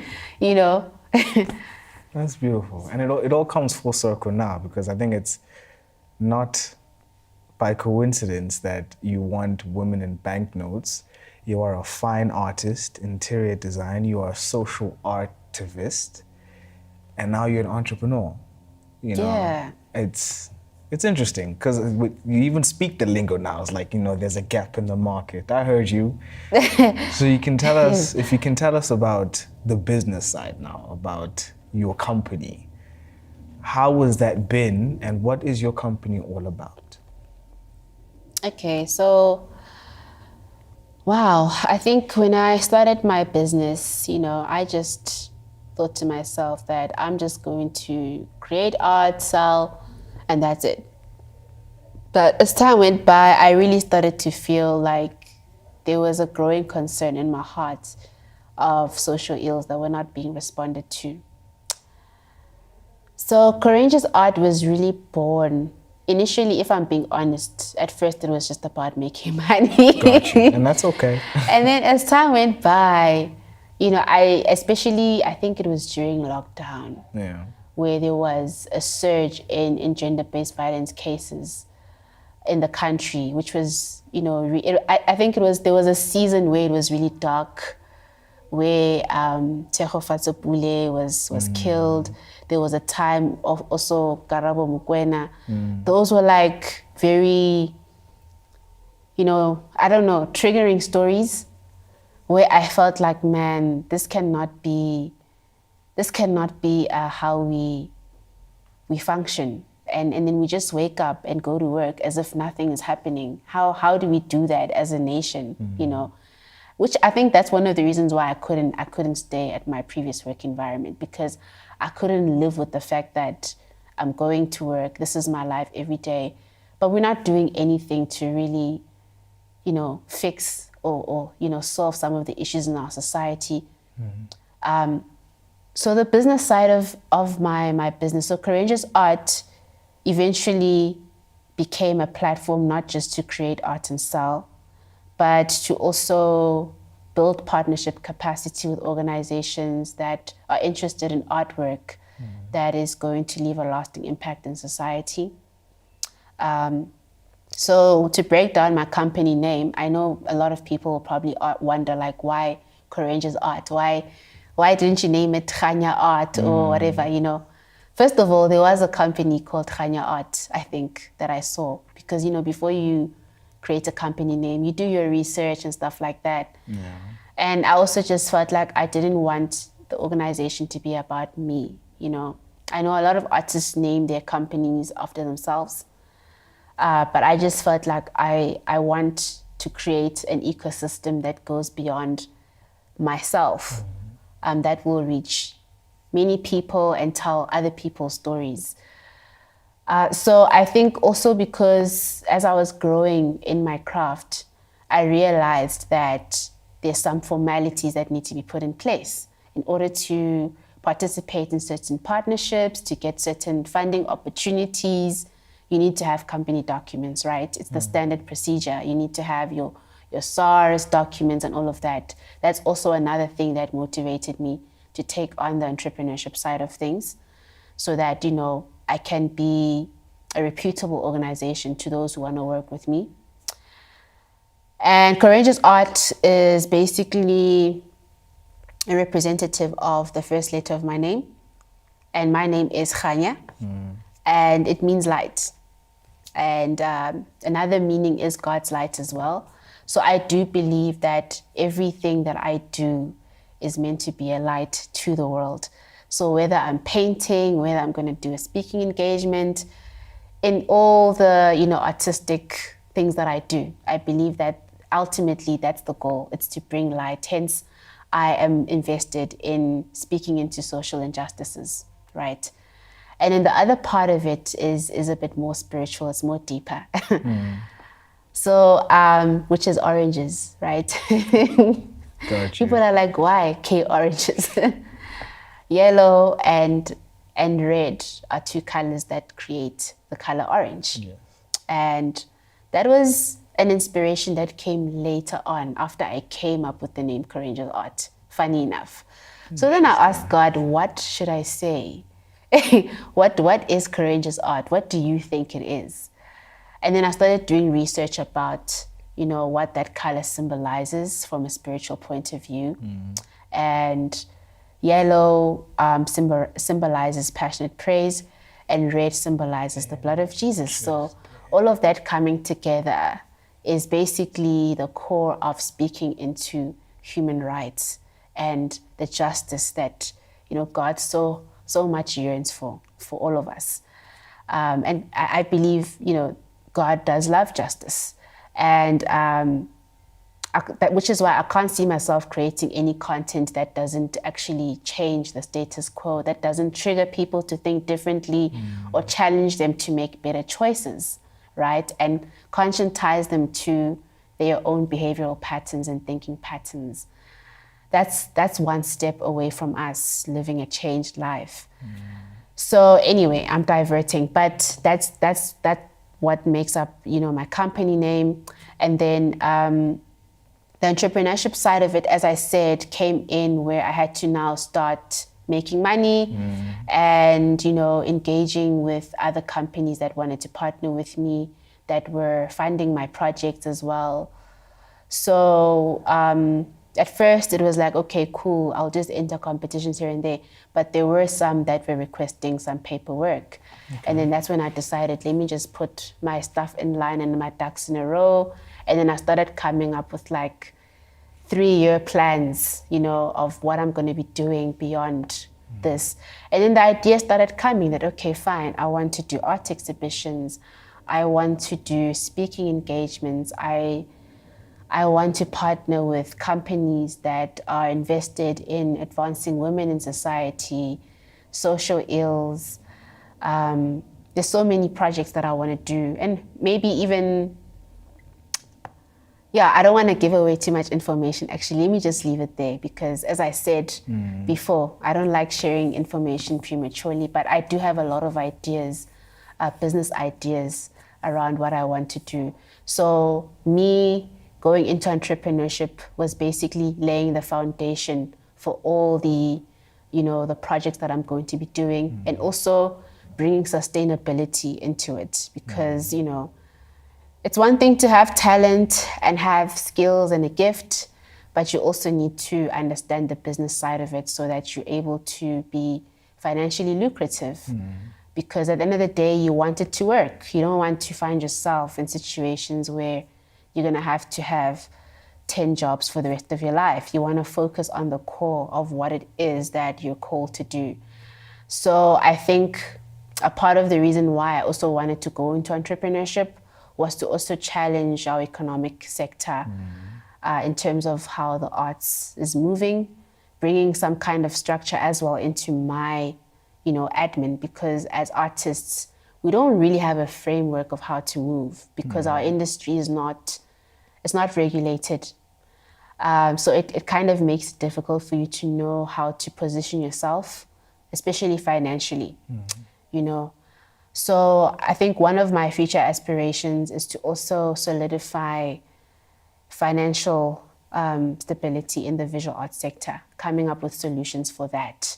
That's beautiful. And it all comes full circle now because I think it's not by coincidence that you want women in banknotes. You are a fine artist, interior design, you are a social activist, and now you're an entrepreneur. Yeah. It's interesting because you even speak the lingo now. It's like, there's a gap in the market. I heard you. So you can tell us, if you can tell us about the business side now, about your company. How has that been and what is your company all about? Okay, so, wow, I think when I started my business, I just thought to myself that I'm just going to create art, sell, and that's it. But as time went by, I really started to feel like there was a growing concern in my heart of social ills that were not being responded to. So Kganya's art was really born. Initially, if I'm being honest, at first it was just about making money. Gotcha. And that's okay. And then as time went by, I think it was during lockdown, where there was a surge in gender-based violence cases in the country, which was, I think there was a season where it was really dark, where Tshego Fatsopule was killed. There was a time of also Karabo Mokwena. Those were like very, triggering stories where I felt like, man, this cannot be how we function. And then we just wake up and go to work as if nothing is happening. How do we do that as a nation, Which I think that's one of the reasons why I couldn't stay at my previous work environment, because I couldn't live with the fact that I'm going to work, this is my life every day, but we're not doing anything to really, fix or solve some of the issues in our society. So the business side of my business, so Kganya's art eventually became a platform not just to create art and sell, but to also build partnership capacity with organizations that are interested in artwork that is going to leave a lasting impact in society. So to break down my company name, I know a lot of people will probably wonder, like, why Kganya's art? Why didn't you name it Kganya Art or whatever, First of all, there was a company called Kganya Art, I think, that I saw. Because, before you create a company name. You do your research and stuff like that. Yeah. And I also just felt like I didn't want the organization to be about me, you know. I know a lot of artists name their companies after themselves, but I just felt like I want to create an ecosystem that goes beyond myself, that will reach many people and tell other people's stories. So I think also because as I was growing in my craft, I realized that there's some formalities that need to be put in place in order to participate in certain partnerships, to get certain funding opportunities. You need to have company documents, right? It's the standard procedure. You need to have your SARS documents and all of that. That's also another thing that motivated me to take on the entrepreneurship side of things, so that, you know, I can be a reputable organization to those who want to work with me. And Courageous Art is basically a representative of the first letter of my name. And my name is Kganya, and it means light. And another meaning is God's light as well. So I do believe that everything that I do is meant to be a light to the world. So whether I'm painting, whether I'm going to do a speaking engagement, in all the, you know, artistic things that I do, I believe that ultimately that's the goal. It's to bring light. Hence, I am invested in speaking into social injustices, right? And then the other part of it is a bit more spiritual. It's more deeper. So, which is oranges, right? Gotcha. People are like, why K oranges? Yellow and red are two colors that create the color orange. Yes. And that was an inspiration that came later on after I came up with the name Courageous Art, funny enough. So then I asked God, what should I say? What is Courageous Art? What do you think it is? And then I started doing research about, you know, what that color symbolizes from a spiritual point of view. And yellow symbolizes passionate praise, and red symbolizes the blood of Jesus. So all of that coming together is basically the core of speaking into human rights and the justice that, you know, God so much yearns for all of us. And I believe, you know, God does love justice. And which is why I can't see myself creating any content that doesn't actually change the status quo, that doesn't trigger people to think differently or challenge them to make better choices, right? And conscientize them to their own behavioral patterns and thinking patterns. That's one step away from us living a changed life. So anyway, I'm diverting, but that's what makes up, you know, my company name. And then the entrepreneurship side of it, as I said, came in where I had to now start making money and, you know, engaging with other companies that wanted to partner with me, that were funding my projects as well. So at first it was like, okay, cool, I'll just enter competitions here and there. But there were some that were requesting some paperwork. Okay. And then that's when I decided, let me just put my stuff in line and my ducks in a row. And then I started coming up with like 3-year plans, you know, of what I'm going to be doing beyond this. And then the idea started coming that, okay, fine, I want to do art exhibitions. I want to do speaking engagements. I want to partner with companies that are invested in advancing women in society, social ills. There's so many projects that I want to do, and maybe even, I don't want to give away too much information. Actually, let me just leave it there, because as I said before, I don't like sharing information prematurely, but I do have a lot of ideas, business ideas around what I want to do. So me going into entrepreneurship was basically laying the foundation for all the, you know, the projects that I'm going to be doing, and also bringing sustainability into it, because, you know, it's one thing to have talent and have skills and a gift, but you also need to understand the business side of it so that you're able to be financially lucrative. Because at the end of the day, you want it to work. You don't want to find yourself in situations where you're going to have 10 jobs for the rest of your life. You want to focus on the core of what it is that you're called to do. So I think a part of the reason why I also wanted to go into entrepreneurship was to also challenge our economic sector in terms of how the arts is moving, bringing some kind of structure as well into my, admin, because as artists, we don't really have a framework of how to move because our industry is not regulated. So it kind of makes it difficult for you to know how to position yourself, especially financially, So I think one of my future aspirations is to also solidify financial stability in the visual arts sector, coming up with solutions for that,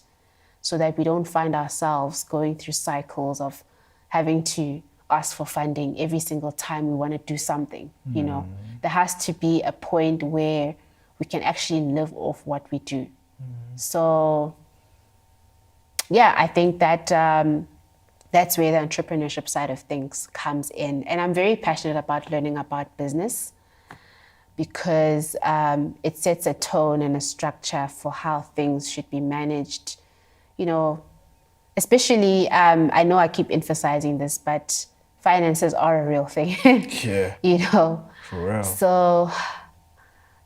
so that we don't find ourselves going through cycles of having to ask for funding every single time we want to do something. There has to be a point where we can actually live off what we do. So yeah, I think that that's where the entrepreneurship side of things comes in. And I'm very passionate about learning about business because it sets a tone and a structure for how things should be managed. Especially, I know I keep emphasizing this, but finances are a real thing. Yeah. For real. So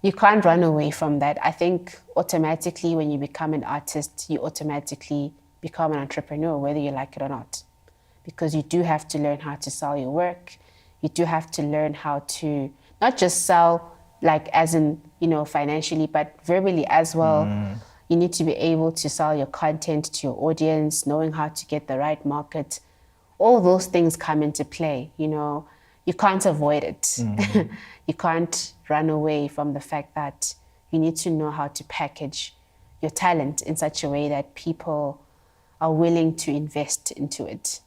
you can't run away from that. I think automatically when you become an artist, you automatically become an entrepreneur, whether you like it or not. Because you do have to learn how to sell your work. You do have to learn how to not just sell, like as in, financially, but verbally as well. You need to be able to sell your content to your audience, knowing how to get the right market. All those things come into play, You can't avoid it. You can't run away from the fact that you need to know how to package your talent in such a way that people are willing to invest into it.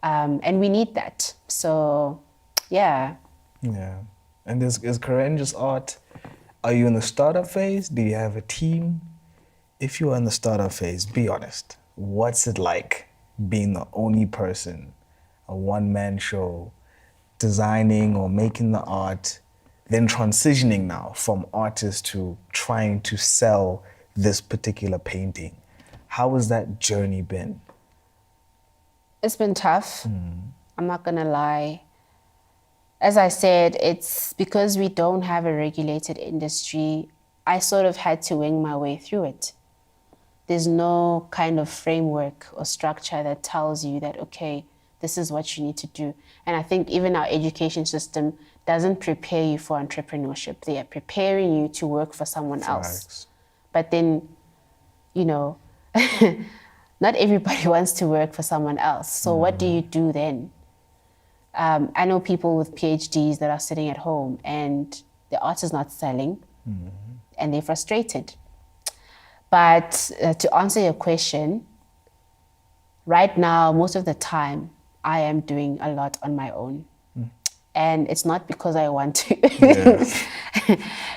And we need that. So, yeah. Yeah. And is Kgyanya's art, are you in the startup phase? Do you have a team? If you are in the startup phase, be honest. What's it like being the only person, a one-man show, designing or making the art, then transitioning now from artist to trying to sell this particular painting? How has that journey been? It's been tough. I'm not gonna lie. As I said, it's because we don't have a regulated industry, I sort of had to wing my way through it. There's no kind of framework or structure that tells you that, okay, this is what you need to do. And I think even our education system doesn't prepare you for entrepreneurship. They are preparing you to work for someone else. But then, not everybody wants to work for someone else. So what do you do then? I know people with PhDs that are sitting at home and the art is not selling and they're frustrated. But to answer your question, right now, most of the time, I am doing a lot on my own. And it's not because I want to.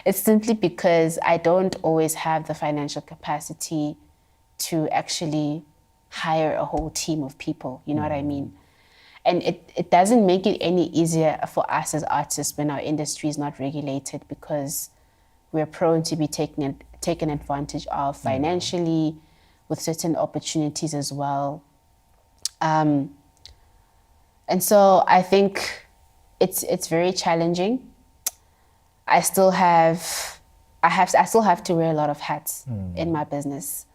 It's simply because I don't always have the financial capacity to actually hire a whole team of people. You know what I mean? And it doesn't make it any easier for us as artists when our industry is not regulated, because we're prone to be taken advantage of financially, with certain opportunities as well. And so I think it's very challenging. I still have to wear a lot of hats in my business.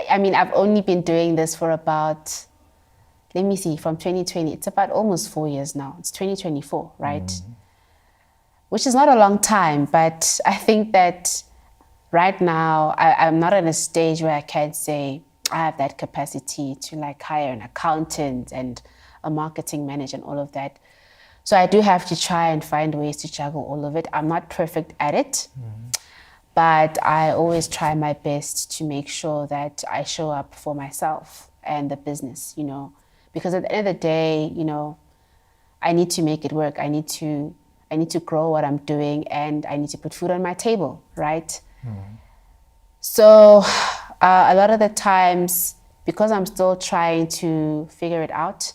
I mean, I've only been doing this for about, let me see, from 2020, it's about almost 4 years now. It's 2024, right? Which is not a long time, but I think that right now I'm not in a stage where I can say I have that capacity to like hire an accountant and a marketing manager and all of that. So I do have to try and find ways to juggle all of it. I'm not perfect at it, but I always try my best to make sure that I show up for myself and the business, because at the end of the day, I need to make it work. I need to grow what I'm doing, and I need to put food on my table, right? So a lot of the times, because I'm still trying to figure it out,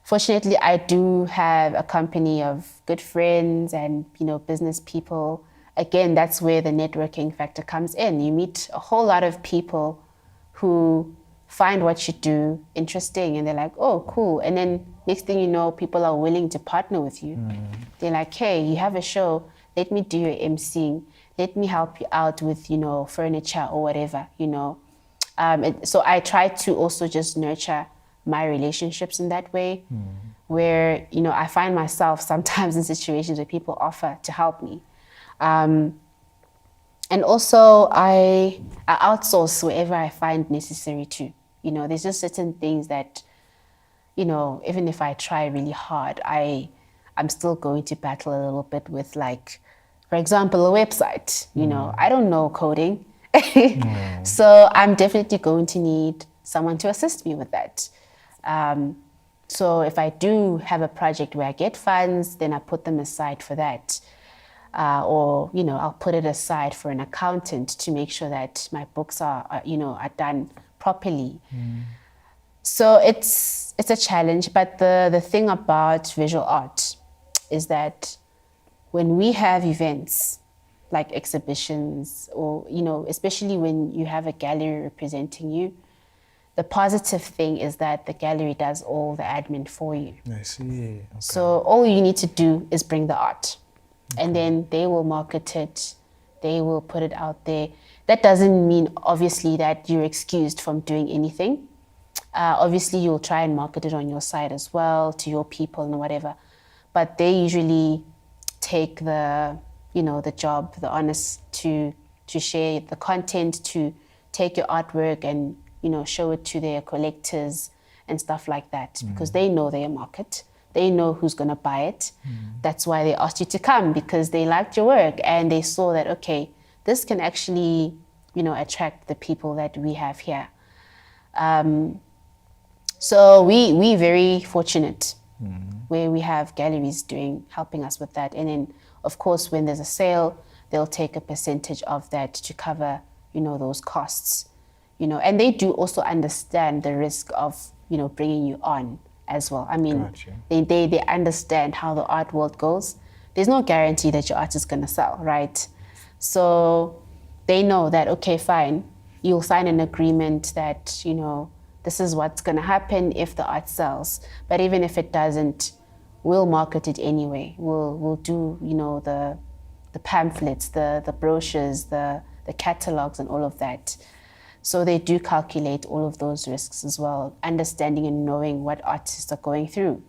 fortunately, I do have a company of good friends and, business people. Again, that's where the networking factor comes in. You meet a whole lot of people who find what you do interesting and they're like, oh, cool. And then next thing you know, people are willing to partner with you. They're like, hey, you have a show, let me do your emceeing. Let me help you out with, furniture or whatever, So I try to also just nurture my relationships in that way, where, I find myself sometimes in situations where people offer to help me. And also I outsource wherever I find necessary to. There's just certain things that, even if I try really hard, I'm still going to battle a little bit with, like, for example, a website. I don't know coding. So I'm definitely going to need someone to assist me with that. So if I do have a project where I get funds, then I put them aside for that. Or, I'll put it aside for an accountant to make sure that my books are done properly. So it's a challenge, but the thing about visual art is that when we have events like exhibitions or, especially when you have a gallery representing you, the positive thing is that the gallery does all the admin for you. I see. Okay. So all you need to do is bring the art. And then they will market it, they will put it out there. That doesn't mean, obviously, that you're excused from doing anything. Obviously, you'll try and market it on your side as well, to your people and whatever. But they usually take the job, the onus to share the content, to take your artwork and, show it to their collectors and stuff like that, because they know their market. They know who's going to buy it. That's why they asked you to come, because they liked your work and they saw that, okay, this can actually, attract the people that we have here. So we very fortunate where we have galleries helping us with that. And then, of course, when there's a sale, they'll take a percentage of that to cover, those costs. And they do also understand the risk of, bringing you on as well. I mean, Gotcha. they understand how the art world goes. There's no guarantee that your art is going to sell, right? So they know that, okay, fine, you'll sign an agreement that, this is what's going to happen if the art sells. But even if it doesn't, we'll market it anyway. We'll do, the pamphlets, the brochures, the catalogs and all of that. So they do calculate all of those risks as well, understanding and knowing what artists are going through.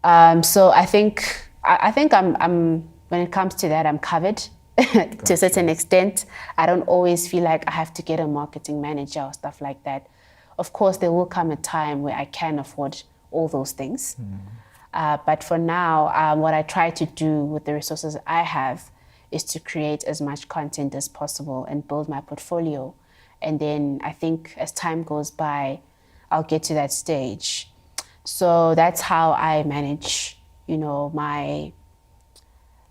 So I think I'm when it comes to that, I'm covered to a certain extent. I don't always feel like I have to get a marketing manager or stuff like that. Of course, there will come a time where I can afford all those things. But for now, what I try to do with the resources I have is to create as much content as possible and build my portfolio. And then I think as time goes by, I'll get to that stage. So that's how I manage, my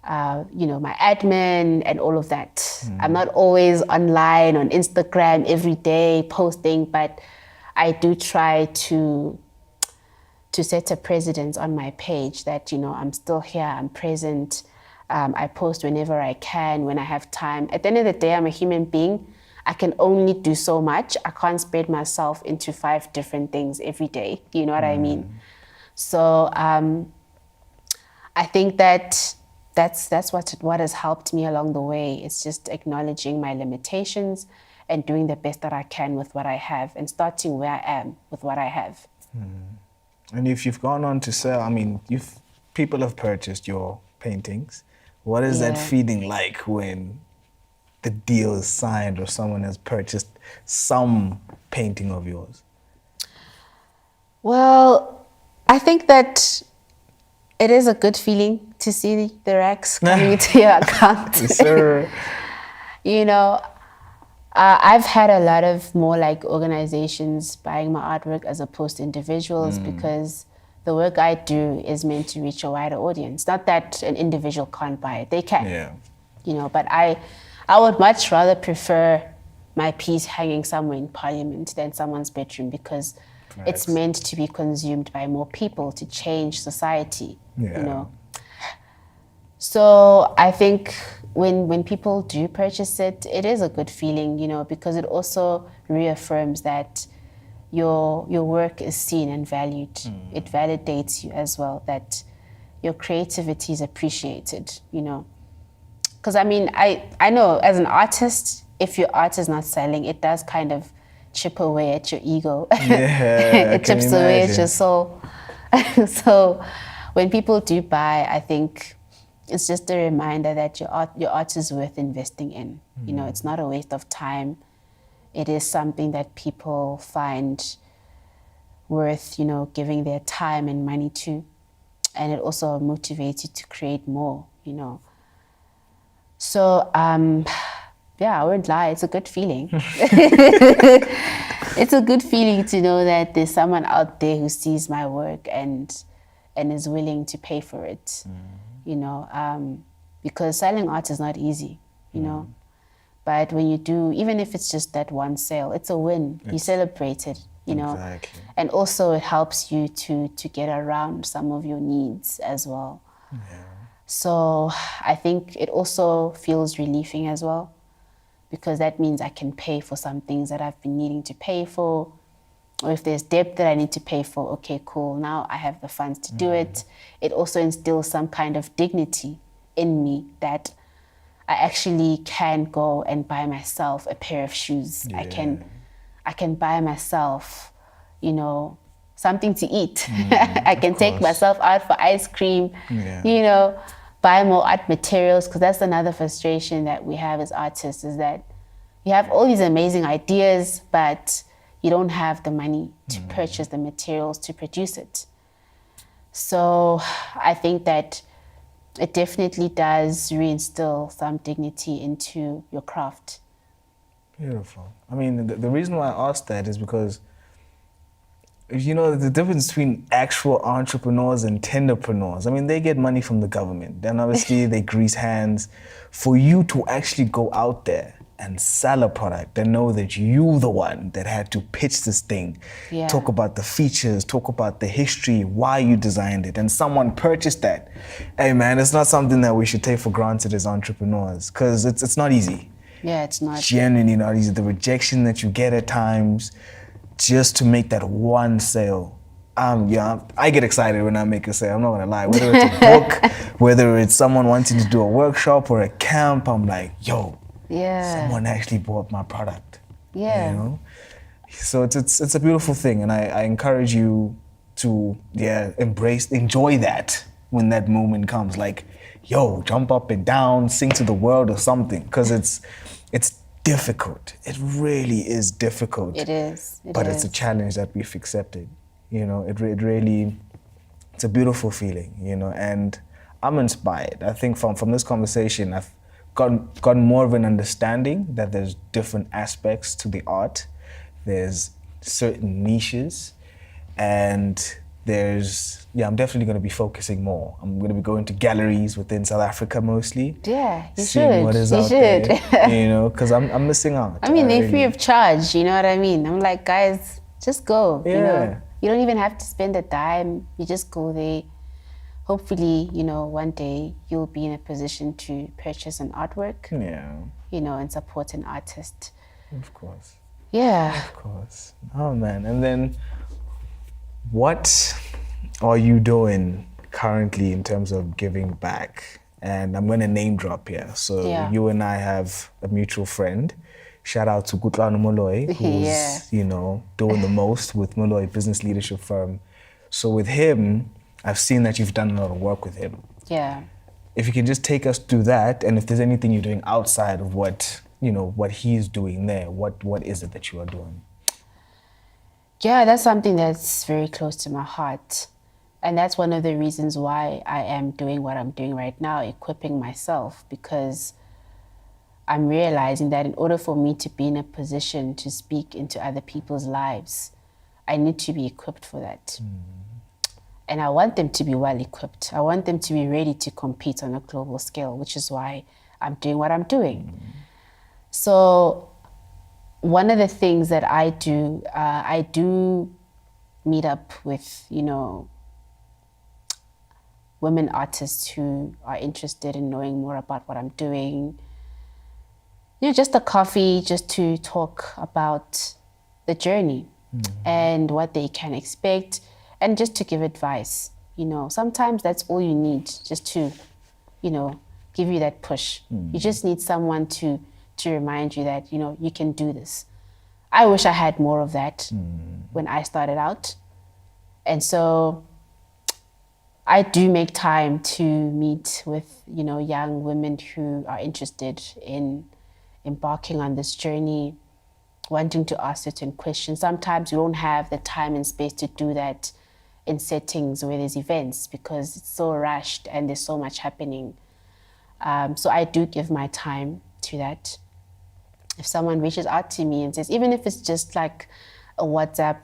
admin and all of that. I'm not always online on Instagram every day posting, but I do try to set a precedence on my page that, I'm still here, I'm present. I post whenever I can, when I have time. At the end of the day, I'm a human being. I can only do so much. I can't spread myself into 5 different things every day. You know what I mean? So I think that's what has helped me along the way. It's just acknowledging my limitations and doing the best that I can with what I have and starting where I am with what I have. And if you've gone on to sell, I mean, people have purchased your paintings. What is that feeling like when the deal is signed or someone has purchased some painting of yours? Well, I think that it is a good feeling to see the racks coming into your account. Yes, sir. I've had a lot of more like organizations buying my artwork as opposed to individuals because the work I do is meant to reach a wider audience. Not that an individual can't buy it, they can. Yeah. But I would much rather prefer my piece hanging somewhere in Parliament than someone's bedroom because It's meant to be consumed by more people to change society, Yeah. you know. So I think when people do purchase it, it is a good feeling, you know, because it also reaffirms that your work is seen and valued. It validates you as well, that your creativity is appreciated, you know. Because I mean, I know as an artist, if your art is not selling, it does kind of chip away at your ego. Yeah, It chips away at your soul. So when people do buy, I think it's just a reminder that your art is worth investing in. You know, it's not a waste of time. It is something that people find worth, you know, giving their time and money to. And it also motivates you to create more, you know. So, yeah, I won't lie, it's a good feeling. It's a good feeling to know that there's someone out there who sees my work and is willing to pay for it, you know, because selling art is not easy, you know. But when you do, even if it's just that one sale, it's a win. You celebrate it, you know. Exactly. And also it helps you to get around some of your needs as well. Yeah. So I think it also feels relieving as well, because that means I can pay for some things that I've been needing to pay for. Or if there's debt that I need to pay for, okay, cool, now I have the funds to do it. It also instills some kind of dignity in me that I actually can go and buy myself a pair of shoes. Yeah. I can buy myself, you know, something to eat. I can take myself out for ice cream, you know, buy more art materials, because that's another frustration that we have as artists, is that you have all these amazing ideas, but you don't have the money to purchase the materials to produce it. So I think that it definitely does reinstill some dignity into your craft. Beautiful. I mean, the reason why I asked that is because, you know, the difference between actual entrepreneurs and tenderpreneurs. I mean, they get money from the government. Then obviously they grease hands. For you to actually go out there and sell a product and know that you the one that had to pitch this thing, talk about the features, talk about the history, why you designed it, and someone purchased that. Hey man, it's not something that we should take for granted as entrepreneurs, because it's not easy. Yeah, it's not. Genuinely not easy. The rejection that you get at times just to make that one sale. I get excited when I make a sale, I'm not gonna lie. Whether it's a book, whether it's someone wanting to do a workshop or a camp, I'm like, yo, someone actually bought my product. Yeah. You know? So it's a beautiful thing, and I encourage you to enjoy that when that moment comes. Like, yo, jump up and down, sing to the world or something, because it's difficult. It really is difficult. It is. But it's a challenge that we've accepted. You know, it really, it's a beautiful feeling, you know, and I'm inspired. I think from this conversation, I've gotten more of an understanding that there's different aspects to the art. There's certain niches, and I'm definitely going to be focusing more. I'm going to be going to galleries within South Africa mostly. Yeah, you seeing should. what is you out should. there, you know, because I'm missing out. I mean, they're free of charge, you know what I mean? I'm like, guys, just go, you know. You don't even have to spend a dime. You just go there. Hopefully, you know, one day you'll be in a position to purchase an artwork, you know, and support an artist. Of course. Yeah. Of course. Oh, man. And then what are you doing currently in terms of giving back? And I'm going to name drop here. So you and I have a mutual friend. Shout out to Kganya Mogashoa, who's, you know, doing the most with Molloy Business Leadership Firm. So with him, I've seen that you've done a lot of work with him. Yeah. If you can just take us through that, and if there's anything you're doing outside of what, you know, what he's doing there, what is it that you are doing? Yeah, that's something that's very close to my heart. And that's one of the reasons why I am doing what I'm doing right now, equipping myself, because I'm realizing that in order for me to be in a position to speak into other people's lives, I need to be equipped for that. And I want them to be well equipped. I want them to be ready to compete on a global scale, which is why I'm doing what I'm doing. So one of the things that I do meet up with, women artists who are interested in knowing more about what I'm doing. Just a coffee, just to talk about the journey and what they can expect, and just to give advice. Sometimes that's all you need, just to, give you that push. You just need someone to remind you that, you can do this. I wish I had more of that when I started out. And so I do make time to meet with, young women who are interested in embarking on this journey, wanting to ask certain questions. Sometimes you don't have the time and space to do that in settings where there's events, because it's so rushed and there's so much happening. So I do give my time to that. If someone reaches out to me and says, even if it's just like a WhatsApp,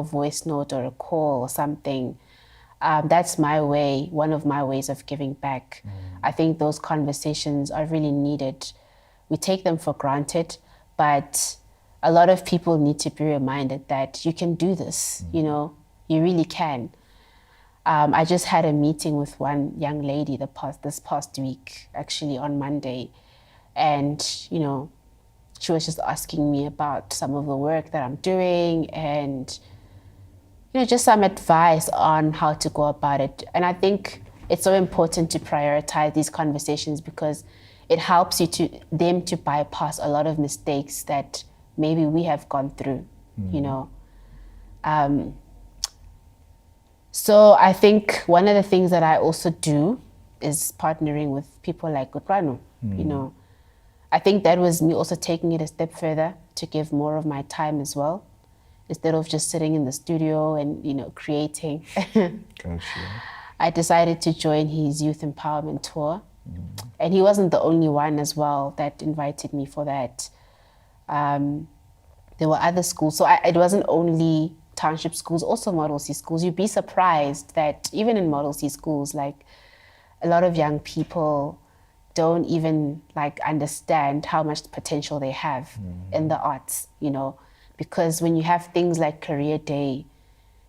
voice note or a call or something, that's my way, one of my ways of giving back. I think those conversations are really needed. We take them for granted, but a lot of people need to be reminded that you can do this, you really can. I just had a meeting with one young lady this past week, actually on Monday, and, she was just asking me about some of the work that I'm doing and, just some advice on how to go about it. And I think it's so important to prioritize these conversations, because it helps them to bypass a lot of mistakes that maybe we have gone through, So I think one of the things that I also do is partnering with people like Kganya. I think that was me also taking it a step further, to give more of my time as well, instead of just sitting in the studio and, creating. Gotcha. I decided to join his youth empowerment tour. And he wasn't the only one as well that invited me for that. There were other schools. So it wasn't only township schools, also Model C schools. You'd be surprised that even in Model C schools, like, a lot of young people don't even understand how much potential they have in the arts, because when you have things like Career Day,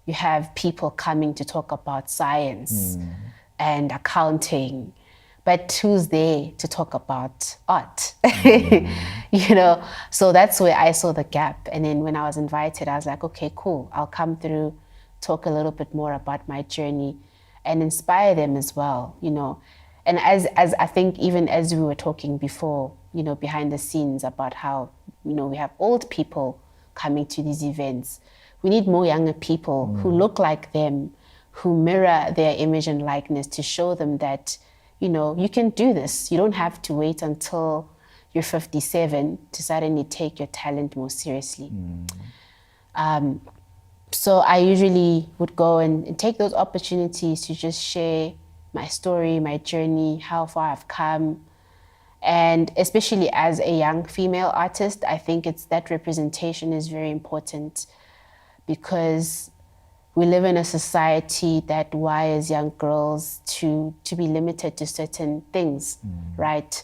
you have people coming to talk about science and accounting, but who's there to talk about art? So that's where I saw the gap. And then when I was invited, I was like, okay, cool, I'll come through, talk a little bit more about my journey and inspire them as well, And as I think, even as we were talking before, behind the scenes, about how, we have old people coming to these events. We need more younger people who look like them, who mirror their image and likeness, to show them that, you can do this. You don't have to wait until you're 57 to suddenly take your talent more seriously. So I usually would go and take those opportunities to just share my story, my journey, how far I've come. And especially as a young female artist, I think that representation is very important, because we live in a society that wires young girls to be limited to certain things, right?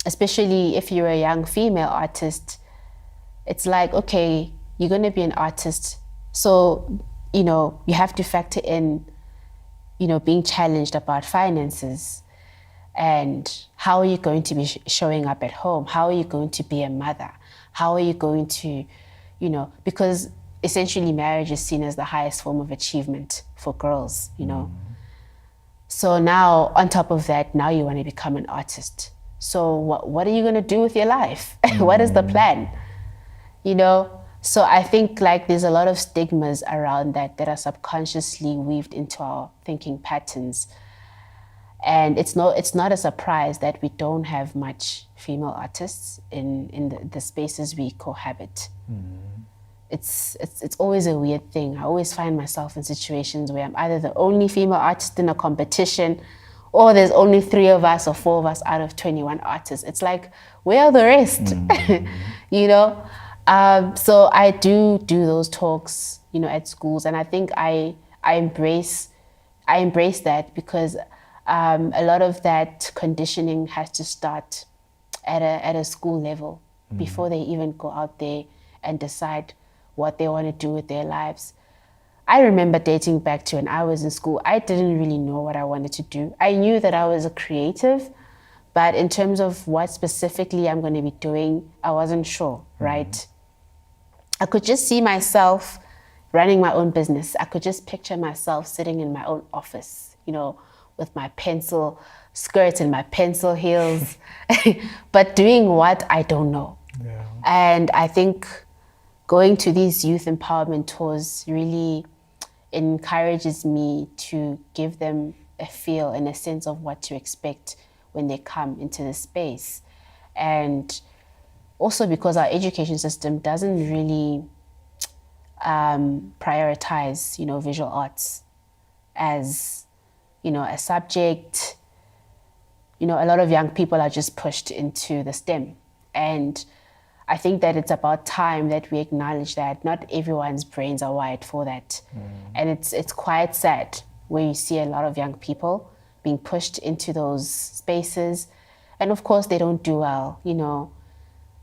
Especially if you're a young female artist, it's like, okay, you're going to be an artist, so, you have to factor in, being challenged about finances, and how are you going to be showing up at home? How are you going to be a mother? How are you going to, because essentially marriage is seen as the highest form of achievement for girls, So now, on top of that, now you want to become an artist. So what are you going to do with your life? What is the plan? So I think there's a lot of stigmas around that are subconsciously weaved into our thinking patterns. And it's not a surprise that we don't have much female artists in the spaces we cohabit. It's always a weird thing. I always find myself in situations where I'm either the only female artist in a competition, or there's only 3 of us or 4 of us out of 21 artists. It's like, where are the rest? So I do those talks, at schools, and I think I embrace that, because a lot of that conditioning has to start at a school level before they even go out there and decide what they want to do with their lives. I remember dating back to when I was in school, I didn't really know what I wanted to do. I knew that I was a creative, but in terms of what specifically I'm going to be doing, I wasn't sure, right? I could just see myself running my own business. I could just picture myself sitting in my own office, with my pencil skirts and my pencil heels, but doing what I don't know. Yeah. And I think going to these youth empowerment tours really encourages me to give them a feel and a sense of what to expect when they come into the space. And also because our education system doesn't really prioritize, visual arts as, a subject. A lot of young people are just pushed into the STEM. And I think that it's about time that we acknowledge that not everyone's brains are wired for that. And it's quite sad where you see a lot of young people being pushed into those spaces. And of course, they don't do well,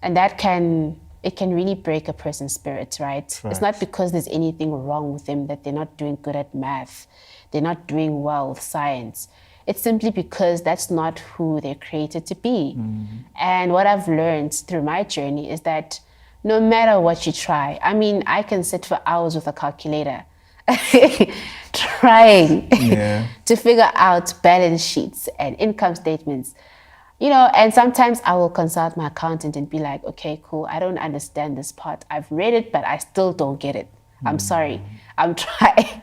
and it can really break a person's spirit, right? It's not because there's anything wrong with them that they're not doing good at math, they're not doing well with science. It's simply because that's not who they're created to be. And what I've learned through my journey is that no matter what you try, I can sit for hours with a calculator trying to figure out balance sheets and income statements. And sometimes I will consult my accountant and be like, okay, cool, I don't understand this part. I've read it, but I still don't get it. I'm sorry. I'm trying.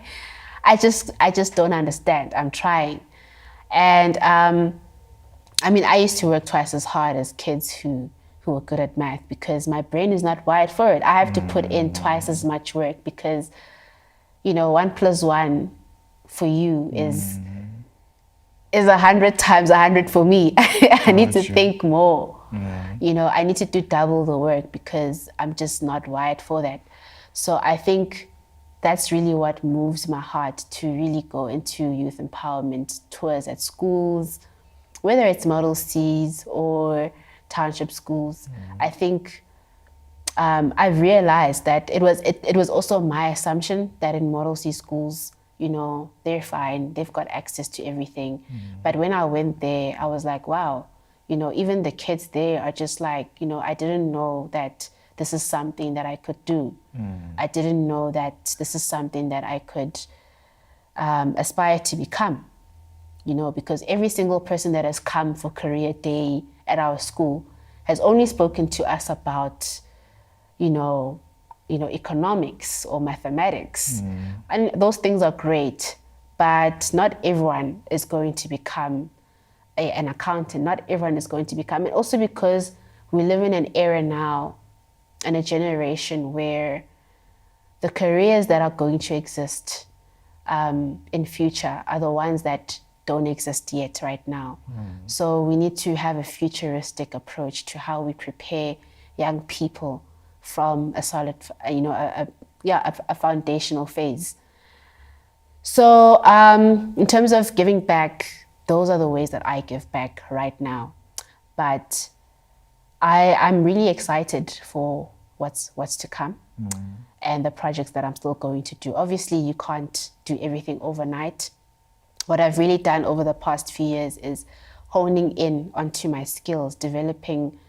I just don't understand. I'm trying. And I used to work twice as hard as kids who were good at math because my brain is not wired for it. I have to put in twice as much work because, 1 + 1 for you is 100 times 100 for me. I need to think more. I need to do double the work because I'm just not wired for that. So I think that's really what moves my heart to really go into youth empowerment tours at schools, whether it's Model Cs or township schools. I think I've realized that it was also my assumption that in Model C schools, they're fine, they've got access to everything. But when I went there, I was like, wow, even the kids there are just like, I didn't know that this is something that I could do. I didn't know that this is something that I could aspire to become, because every single person that has come for career day at our school has only spoken to us about, economics or mathematics. And those things are great, but not everyone is going to become an accountant. Not everyone is going to become it. Also because we live in an era now and a generation where the careers that are going to exist in future are the ones that don't exist yet right now. So we need to have a futuristic approach to how we prepare young people from a solid, a foundational phase. So in terms of giving back, those are the ways that I give back right now. But I'm really excited for what's to come and the projects that I'm still going to do. Obviously, you can't do everything overnight. What I've really done over the past few years is honing in onto my skills, developing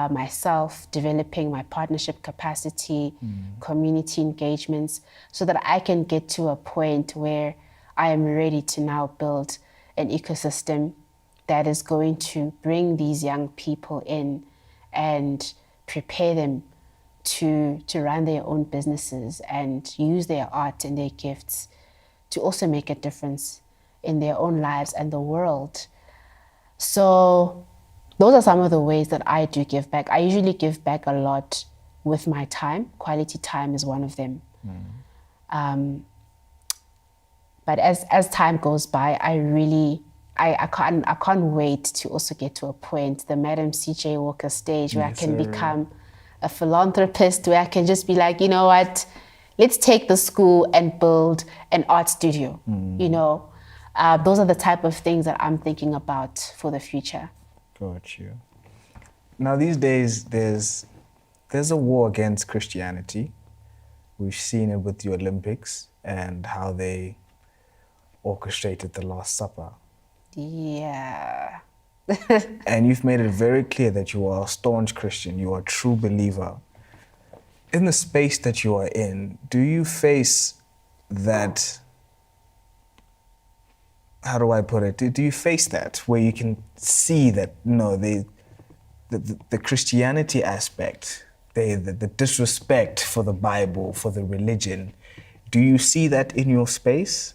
myself, developing my partnership capacity, community engagements, so that I can get to a point where I am ready to now build an ecosystem that is going to bring these young people in and prepare them to run their own businesses and use their art and their gifts to also make a difference in their own lives and the world. So those are some of the ways that I do give back. I usually give back a lot with my time. Quality time is one of them. But as time goes by, I can't wait to also get to a point, the Madam CJ Walker stage, where I can become a philanthropist, where I can just be like, you know what, let's take the school and build an art studio. Those are the type of things that I'm thinking about for the future. Got you. Now these days, there's a war against Christianity. We've seen it with the Olympics and how they orchestrated the Last Supper. Yeah. And you've made it very clear that you are a staunch Christian, you are a true believer. In the space that you are in, do you face that, how do I put it? Do you face that where you can see that, no, the Christianity aspect, the disrespect for the Bible, for the religion, do you see that in your space?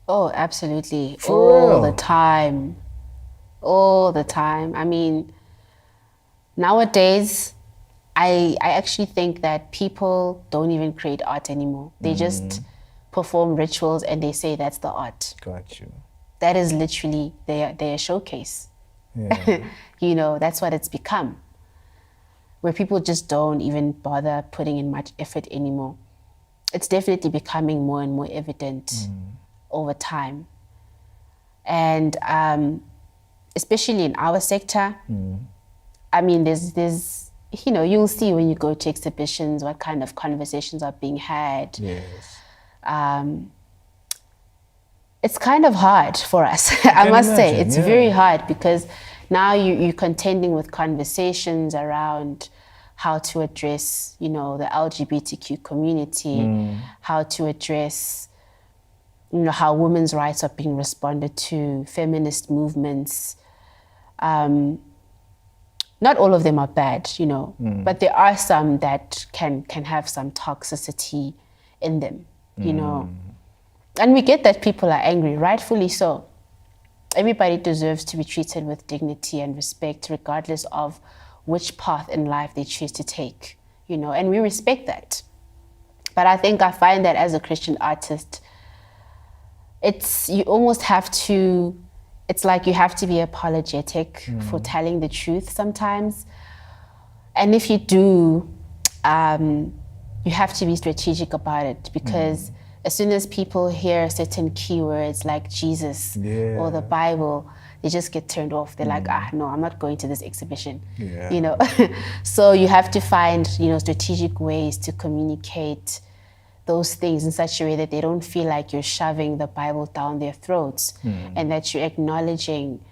Oh, absolutely. For All the real? time. All the time. I mean, nowadays, I actually think that people don't even create art anymore. They just perform rituals and they say that's the art. Got you. That is literally their showcase. Yeah. You know, that's what it's become. Where people just don't even bother putting in much effort anymore. It's definitely becoming more and more evident over time. And especially in our sector, I mean, there's, you know, you'll see when you go to exhibitions what kind of conversations are being had. Yes. It's kind of hard for us. I must say, imagine, it's yeah. very hard because now you're contending with conversations around how to address, you know, the LGBTQ community, how to address, you know, how women's rights are being responded to, feminist movements. Not all of them are bad, you know, but there are some that can have some toxicity in them, you know. And we get that people are angry, rightfully so. Everybody deserves to be treated with dignity and respect, regardless of which path in life they choose to take, you know, and we respect that. But I think I find that as a Christian artist, you almost have to, it's like you have to be apologetic for telling the truth sometimes. And if you do, you have to be strategic about it, because as soon as people hear certain keywords like Jesus or the Bible, they just get turned off. They're like, no, I'm not going to this exhibition, you know. So you have to find, you know, strategic ways to communicate those things in such a way that they don't feel like you're shoving the Bible down their throats, and that you're acknowledging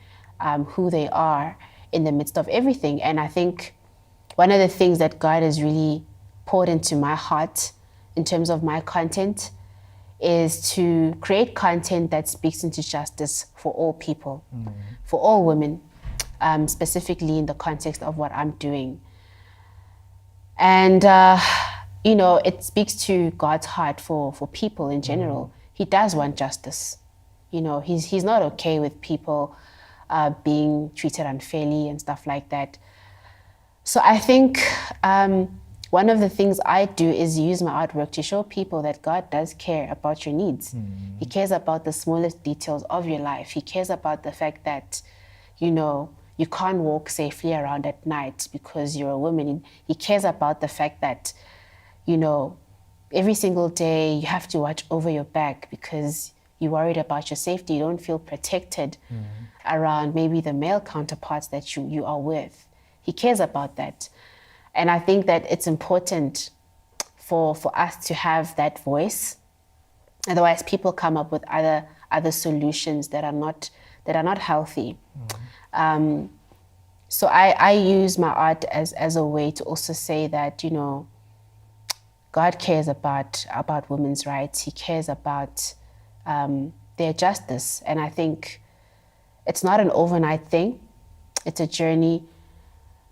who they are in the midst of everything. And I think one of the things that God has really poured into my heart in terms of my content is to create content that speaks into justice for all people, for all women, specifically in the context of what I'm doing. And, you know, it speaks to God's heart for people in general. He does want justice. You know, he's not okay with people being treated unfairly and stuff like that. So I think one of the things I do is use my artwork to show people that God does care about your needs. He cares about the smallest details of your life. He cares about the fact that, you know, you can't walk safely around at night because you're a woman. He cares about the fact that, you know, every single day you have to watch over your back because you're worried about your safety. You don't feel protected around maybe the male counterparts that you are with. He cares about that. And I think that it's important for us to have that voice. Otherwise, people come up with other solutions that are not healthy. So I use my art as a way to also say that, you know, God cares about women's rights. He cares about their justice. And I think it's not an overnight thing. It's a journey.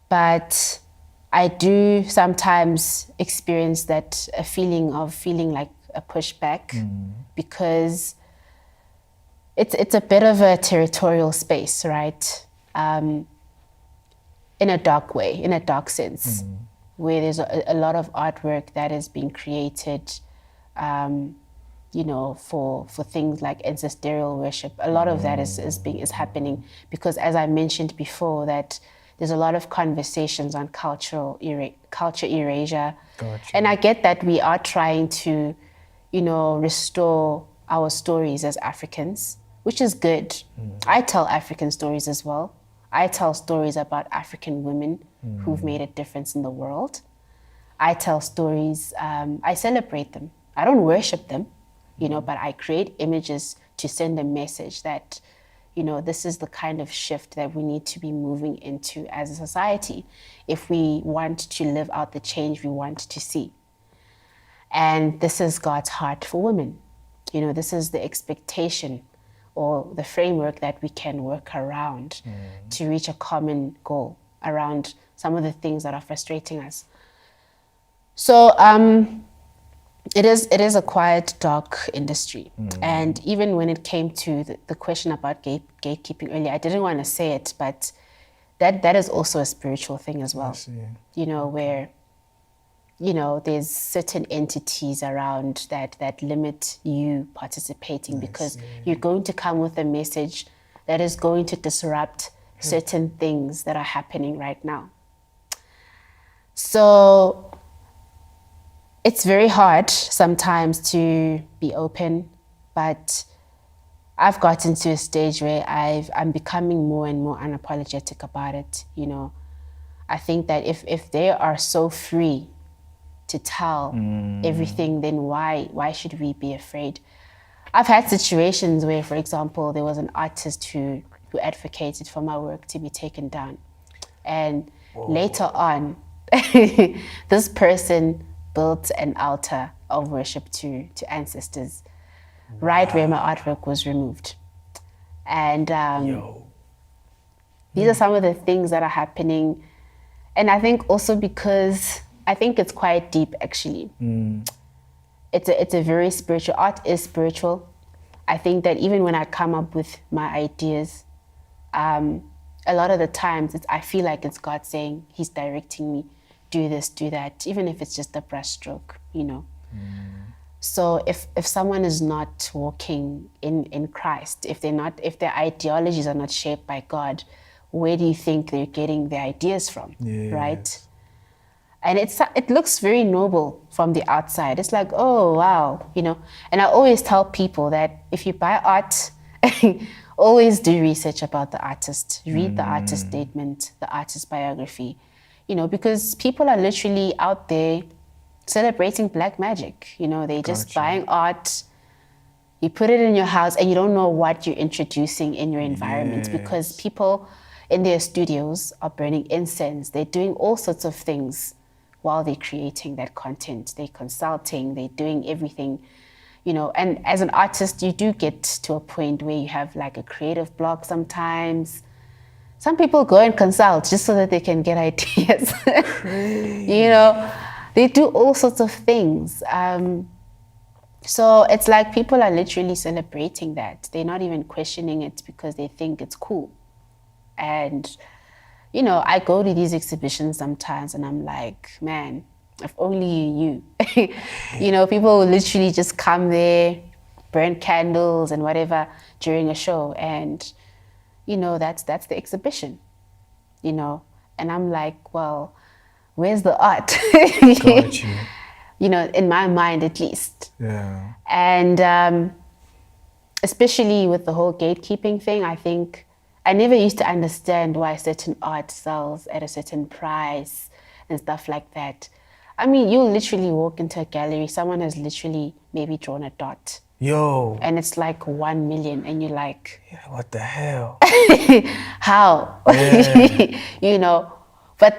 But I do sometimes experience a feeling like a pushback, because it's a bit of a territorial space, right? In a dark way, in a dark sense, where there's a lot of artwork that is being created, you know, for things like ancestral worship. A lot of that is happening because, as I mentioned before, that there's a lot of conversations on culture erasure. Gotcha. And I get that we are trying to, you know, restore our stories as Africans, which is good. I tell African stories as well. I tell stories about African women who've made a difference in the world. I tell stories. I celebrate them. I don't worship them, but I create images to send a message that, this is the kind of shift that we need to be moving into as a society if we want to live out the change we want to see. And this is God's heart for women. This is the expectation or the framework that we can work around to reach a common goal around some of the things that are frustrating us. So it is a quiet, dark industry. And even when it came to the question about gatekeeping earlier, I didn't want to say it, but that is also a spiritual thing as well. Where, there's certain entities around that limit you participating because you're going to come with a message that is going to disrupt certain things that are happening right now. So it's very hard sometimes to be open, but I've gotten to a stage where I'm becoming more and more unapologetic about it. I think that if they are so free to tell everything, then why should we be afraid? I've had situations where, for example, there was an artist who advocated for my work to be taken down. And later on, this person built an altar of worship to ancestors right where my artwork was removed. And these are some of the things that are happening. And I think also because I think it's quite deep, actually. It's a very spiritual, art is spiritual. I think that even when I come up with my ideas, a lot of the times I feel like it's God saying he's directing me, do this, do that, even if it's just a brushstroke, So if someone is not walking in Christ, if their ideologies are not shaped by God, where do you think they're getting their ideas from, right? And it looks very noble from the outside. It's like, oh, wow, And I always tell people that if you buy art, always do research about the artist. Read the artist statement, the artist biography, because people are literally out there celebrating black magic. They're just buying art. You put it in your house and you don't know what you're introducing in your environment because people in their studios are burning incense. They're doing all sorts of things while they're creating that content. They're consulting, they're doing everything, and as an artist, you do get to a point where you have like a creative block sometimes. Some people go and consult just so that they can get ideas. They do all sorts of things. So it's like people are literally celebrating that. They're not even questioning it because they think it's cool. And I go to these exhibitions sometimes and I'm like, man, if only you. People will literally just come there, burn candles and whatever during a show. And, that's the exhibition, And I'm like, well, where's the art? Got you. In my mind at least. Yeah. And especially with the whole gatekeeping thing, I think I never used to understand why certain art sells at a certain price and stuff like that. I mean, you'll literally walk into a gallery, someone has literally maybe drawn a dot. Yo. And it's like 1 million and you're like... Yeah, what the hell? How? Yeah. But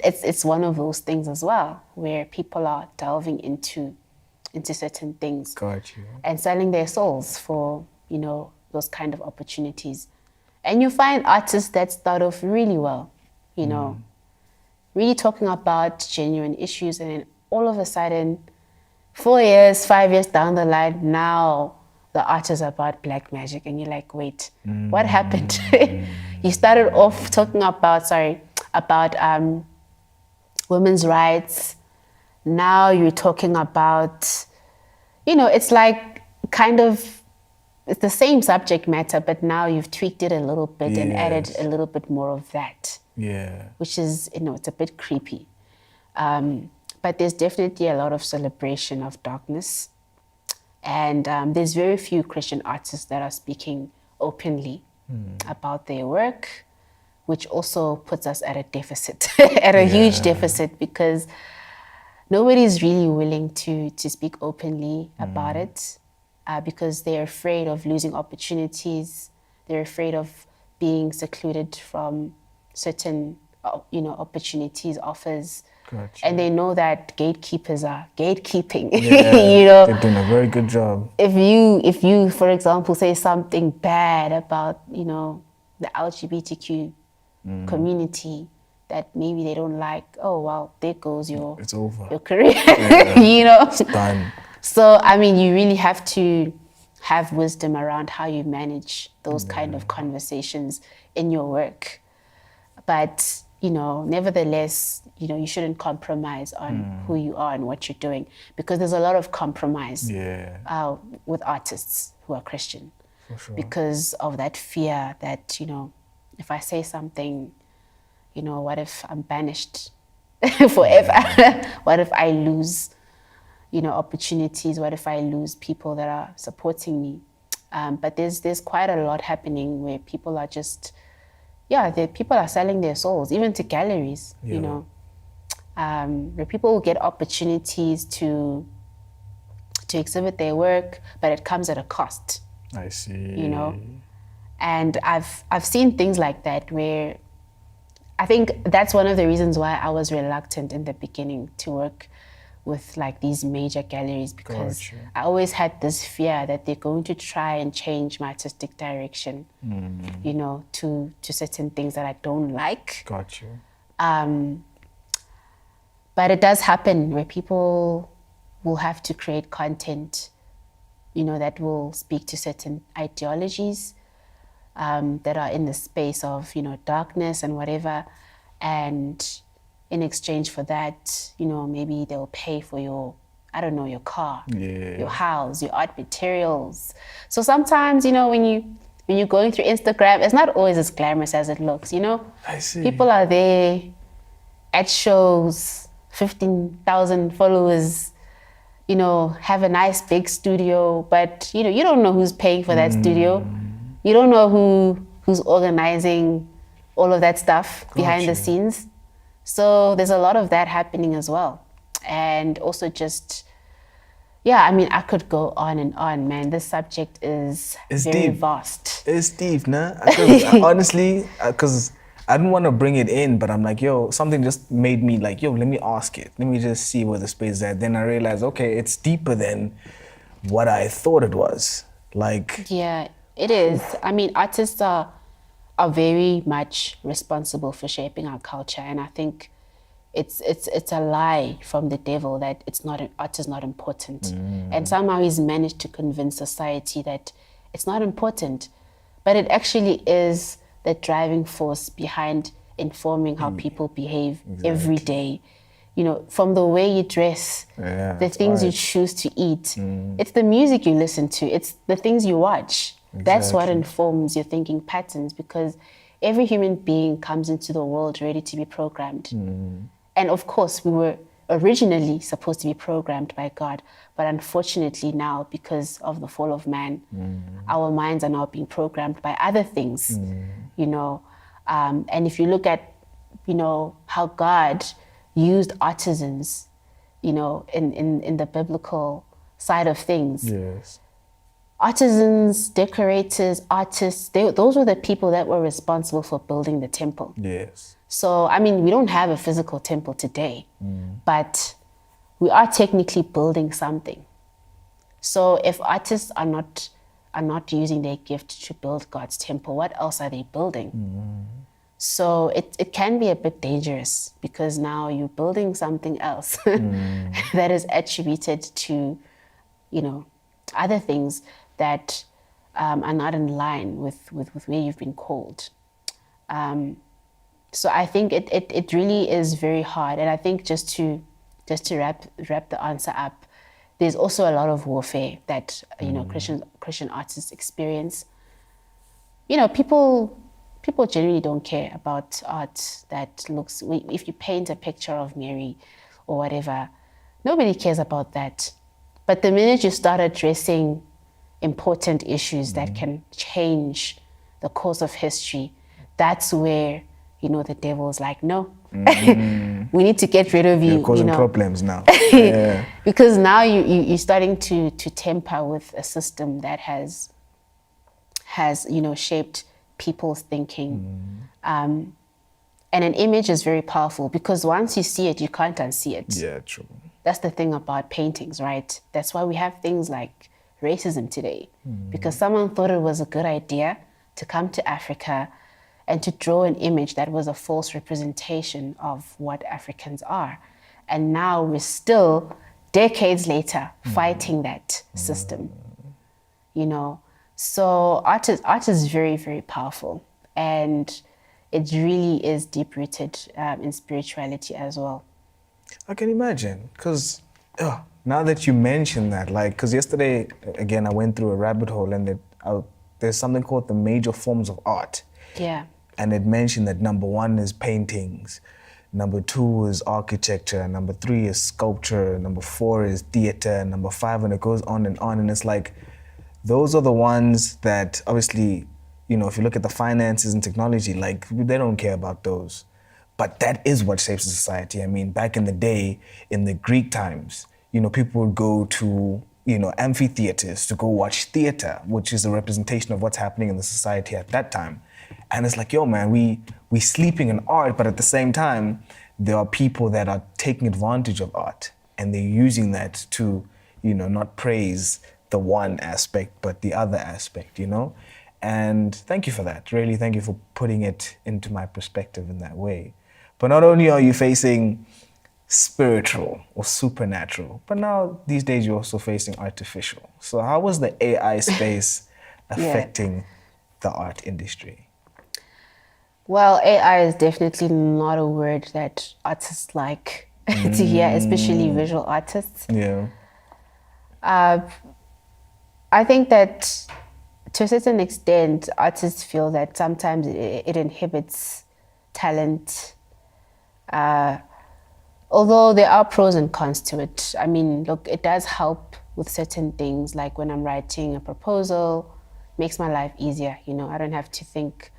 it's one of those things as well, where people are delving into certain things. Got you. And selling their souls for, those kind of opportunities. And you find artists that start off really well, really talking about genuine issues, and then all of a sudden, 4 years, 5 years down the line, now the art is about black magic, and you're like, wait, what happened? You started off talking about women's rights. Now you're talking about, it's like kind of, it's the same subject matter, but now you've tweaked it a little bit and added a little bit more of that. Yeah. Which is, it's a bit creepy. But there's definitely a lot of celebration of darkness. And there's very few Christian artists that are speaking openly about their work, which also puts us at a deficit, at a huge deficit, because nobody's really willing to speak openly about it because they're afraid of losing opportunities. They're afraid of being secluded from certain, opportunities, offers. Gotcha. And they know that gatekeepers are gatekeeping. Yeah, they're doing a very good job. If you, for example, say something bad about, the LGBTQ community that maybe they don't like, oh well, there goes It's over. your career. It's done. So I mean, you really have to have wisdom around how you manage those kind of conversations in your work. But nevertheless, you shouldn't compromise on who you are and what you're doing, because there's a lot of compromise with artists who are Christian. For sure. Because of that fear that, if I say something, what if I'm banished forever? What if I lose, opportunities? What if I lose people that are supporting me? But there's quite a lot happening where people are just, people are selling their souls, even to galleries, where people will get opportunities to exhibit their work, but it comes at a cost. I see. And I've seen things like that where I think that's one of the reasons why I was reluctant in the beginning to work with like these major galleries, because Gotcha. I always had this fear that they're going to try and change my artistic direction, to certain things that I don't like. Got you. But it does happen where people will have to create content, that will speak to certain ideologies that are in the space of, darkness and whatever. And in exchange for that, maybe they'll pay for your car, your house, your art materials. So sometimes, when you're going through Instagram, it's not always as glamorous as it looks, I see. People are there at shows, 15,000 followers, have a nice big studio, but you don't know who's paying for that studio. You don't know who's organizing all of that stuff behind the scenes. So there's a lot of that happening as well. And also just, I could go on and on, man. This subject is very deep. vast. It's deep, nah? Honestly, because I didn't want to bring it in, but I'm like, something just made me like, let me ask it. Let me just see where the space is at. Then I realized, okay, it's deeper than what I thought it was. Like... Yeah, it is. Artists are very much responsible for shaping our culture, and I think it's a lie from the devil that art is not important. And somehow he's managed to convince society that it's not important, but it actually is the driving force behind informing how people behave every day. From the way you dress, the things you choose to eat, it's the music you listen to, it's the things you watch. That's what informs your thinking patterns, because every human being comes into the world ready to be programmed. And of course, we were originally supposed to be programmed by God, but unfortunately now, because of the fall of man, our minds are now being programmed by other things, and if you look at, how God used artisans, in the biblical side of things. Yes. Artisans, decorators, artists, those were the people that were responsible for building the temple. Yes. So, we don't have a physical temple today, but we are technically building something. So if artists are not using their gift to build God's temple, what else are they building? So it can be a bit dangerous, because now you're building something else that is attributed to, other things that are not in line with where you've been called. So I think it really is very hard. And I think just to wrap the answer up, there's also a lot of warfare that Christian artists experience. People generally don't care about art that looks. If you paint a picture of Mary or whatever, nobody cares about that. But the minute you start addressing important issues that can change the course of history, that's where, the devil is like, no, We need to get rid of you. You're causing you know, problems now. Yeah. because now you're starting to temper with a system that has shaped people's thinking. And an image is very powerful because once you see it, you can't unsee it. Yeah, true. That's the thing about paintings, right? That's why we have things like racism today, because someone thought it was a good idea to come to Africa and to draw an image that was a false representation of what Africans are. And now we're still, decades later, fighting that system, you know? So art is very, very powerful. And it really is deep-rooted in spirituality as well. I can imagine, because now that you mention that, like, because yesterday, again, I went through a rabbit hole and there's something called the major forms of art. Yeah. And it mentioned that number 1 is paintings, number 2 is architecture, number 3 is sculpture, number 4 is theater, number 5, and it goes on. And it's like, those are the ones that obviously, you know, if you look at the finances and technology, like, they don't care about those. But that is what shapes the society. I mean, back in the day, in the Greek times, you know, people would go to, you know, amphitheaters to go watch theater, which is a representation of what's happening in the society at that time. And it's like, yo, man, we sleeping in art, but at the same time, there are people that are taking advantage of art and they're using that to, you know, not praise the one aspect, but the other aspect, you know? And thank you for that. Really, thank you for putting it into my perspective in that way. But not only are you facing spiritual or supernatural, but now these days you're also facing artificial. So how was the AI space affecting the art industry? Well, AI is definitely not a word that artists like to hear, especially visual artists. Yeah. I think that to a certain extent, artists feel that sometimes it inhibits talent. Although there are pros and cons to it. I mean, look, it does help with certain things, like when I'm writing a proposal, makes my life easier. You know, I don't have to think.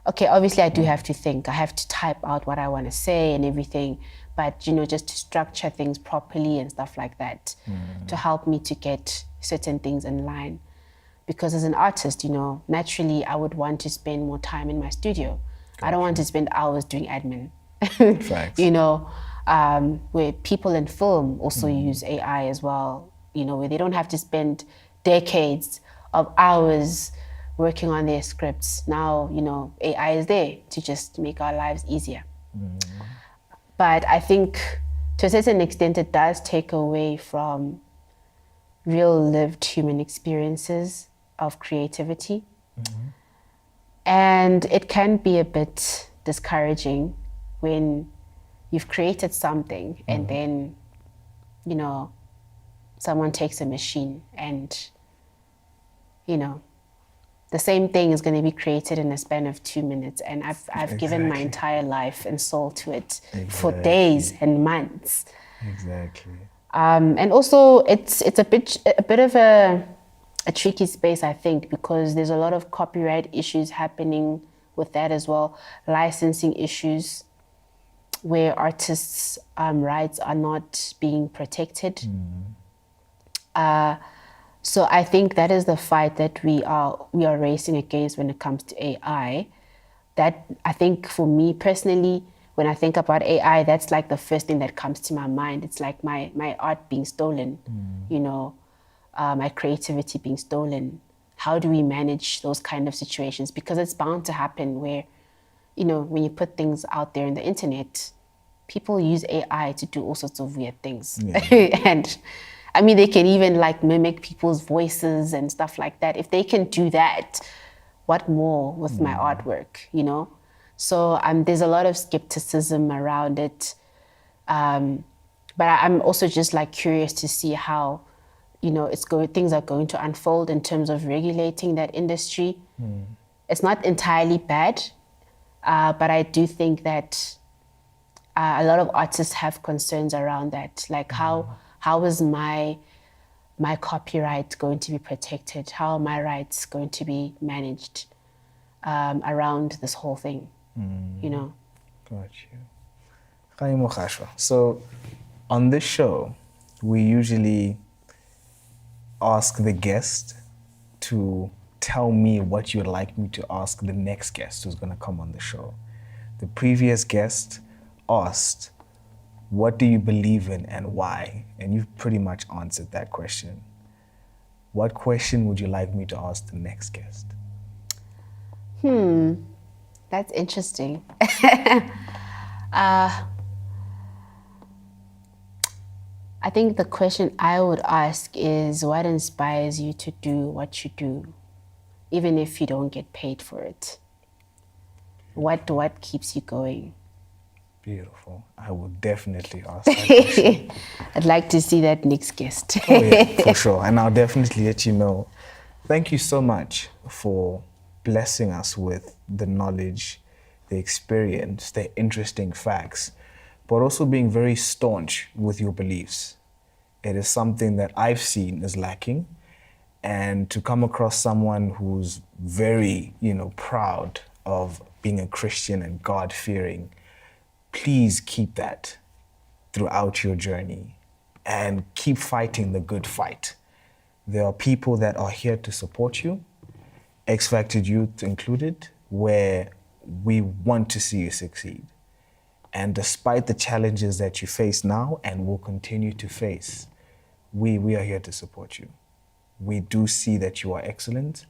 Okay, obviously I do have to think. I have to type out what I want to say and everything, but, you know, just to structure things properly and stuff like that to help me to get certain things in line. Because as an artist, you know, naturally I would want to spend more time in my studio. Gotcha. I don't want to spend hours doing admin. Facts. You know, where people in film also use AI as well, you know, where they don't have to spend decades of hours working on their scripts. Now, you know, AI is there to just make our lives easier. But I think to a certain extent, it does take away from real lived human experiences of creativity. And it can be a bit discouraging when you've created something and then, you know, someone takes a machine and, you know, the same thing is going to be created in a span of 2 minutes, and I've given my entire life and soul to it for days and months. Exactly. And also, it's a bit of a tricky space, I think, because there's a lot of copyright issues happening with that as well, licensing issues, where artists' rights are not being protected. So I think that is the fight that we are racing against when it comes to AI. That, I think, for me personally, when I think about AI, that's like the first thing that comes to my mind. It's like my art being stolen, you know, my creativity being stolen. How do we manage those kind of situations? Because it's bound to happen where, you know, when you put things out there in the internet, people use AI to do all sorts of weird things. And I mean, they can even like mimic people's voices and stuff like that. If they can do that, what more with my artwork, you know? So there's a lot of skepticism around it. But I'm also just like curious to see how, you know, things are going to unfold in terms of regulating that industry. It's not entirely bad, but I do think that a lot of artists have concerns around that. Like how is my copyright going to be protected? How are my rights going to be managed around this whole thing? You know? Got you. Kganya Mogashoa. So, on this show, we usually ask the guest to tell me what you'd like me to ask the next guest who's going to come on the show. The previous guest asked, what do you believe in and why? And you've pretty much answered that question. What question would you like me to ask the next guest? That's interesting. I think the question I would ask is, what inspires you to do what you do, even if you don't get paid for it? What keeps you going? Beautiful. I will definitely ask that question. I'd like to see that next guest. Oh yeah, for sure. And I'll definitely let you know. Thank you so much for blessing us with the knowledge, the experience, the interesting facts, but also being very staunch with your beliefs. It is something that I've seen is lacking. And to come across someone who's very, proud of being a Christian and God-fearing, please keep that throughout your journey and keep fighting the good fight. There are people that are here to support you, X-Factor Youth included, where we want to see you succeed. And despite the challenges that you face now and will continue to face, we are here to support you. We do see that you are excellent.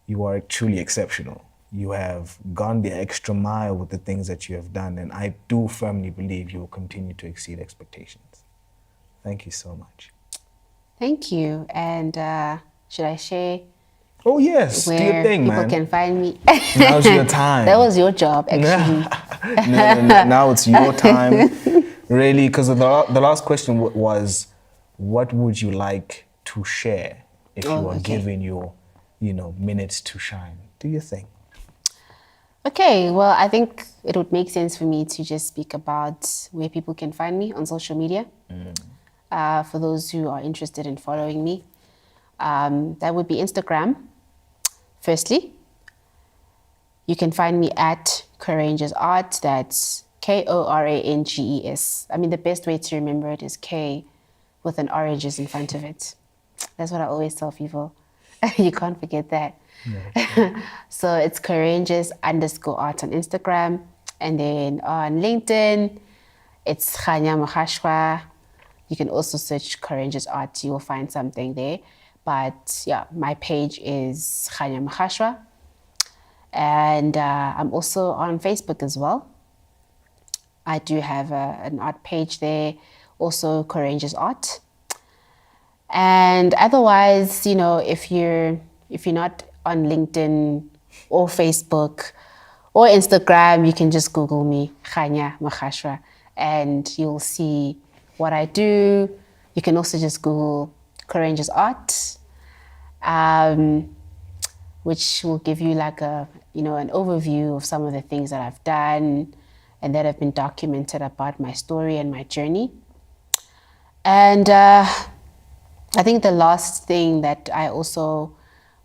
You are truly exceptional. You have gone the extra mile with the things that you have done, and I do firmly believe you will continue to exceed expectations. Thank you so much. Thank you. And should I share Oh yes, do your where thing, people man. can find me? Now's your time. That was your job, actually. No, now it's your time. Really, because the last question was, what would you like to share if you were given your, minutes to shine? Do your thing. Okay, well, I think it would make sense for me to just speak about where people can find me on social media. For those who are interested in following me, that would be Instagram. Firstly, you can find me at Kganya Art. That's Koranges. I mean, the best way to remember it is K with an oranges in front of it. That's what I always tell people. You can't forget that. Yeah. So it's Kganya_art on Instagram. And then on LinkedIn, it's Kganya Mogashoa. You can also search Kganya Art. You will find something there. But yeah, my page is Kganya Mogashoa. And I'm also on Facebook as well. I do have an art page there, also Kganya Art. And otherwise, if you're not on LinkedIn or Facebook or Instagram, you can just Google me, Kganya Mogashoa, and you'll see what I do. You can also just Google Kganya Art, which will give you like an overview of some of the things that I've done and that have been documented about my story and my journey. And I think the last thing that I also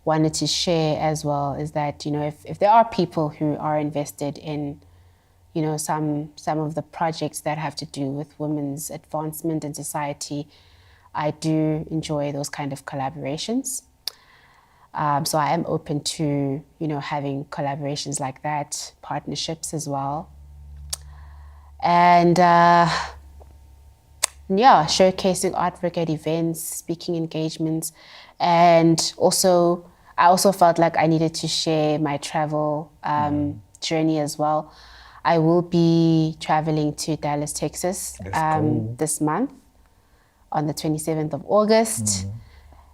wanted to share as well is that, if there are people who are invested in, some of the projects that have to do with women's advancement in society, I do enjoy those kind of collaborations. So I am open to, having collaborations like that, partnerships as well. And showcasing artwork at events, speaking engagements. And also, I also felt like I needed to share my travel journey as well. I will be traveling to Dallas, Texas this month on the 27th of August.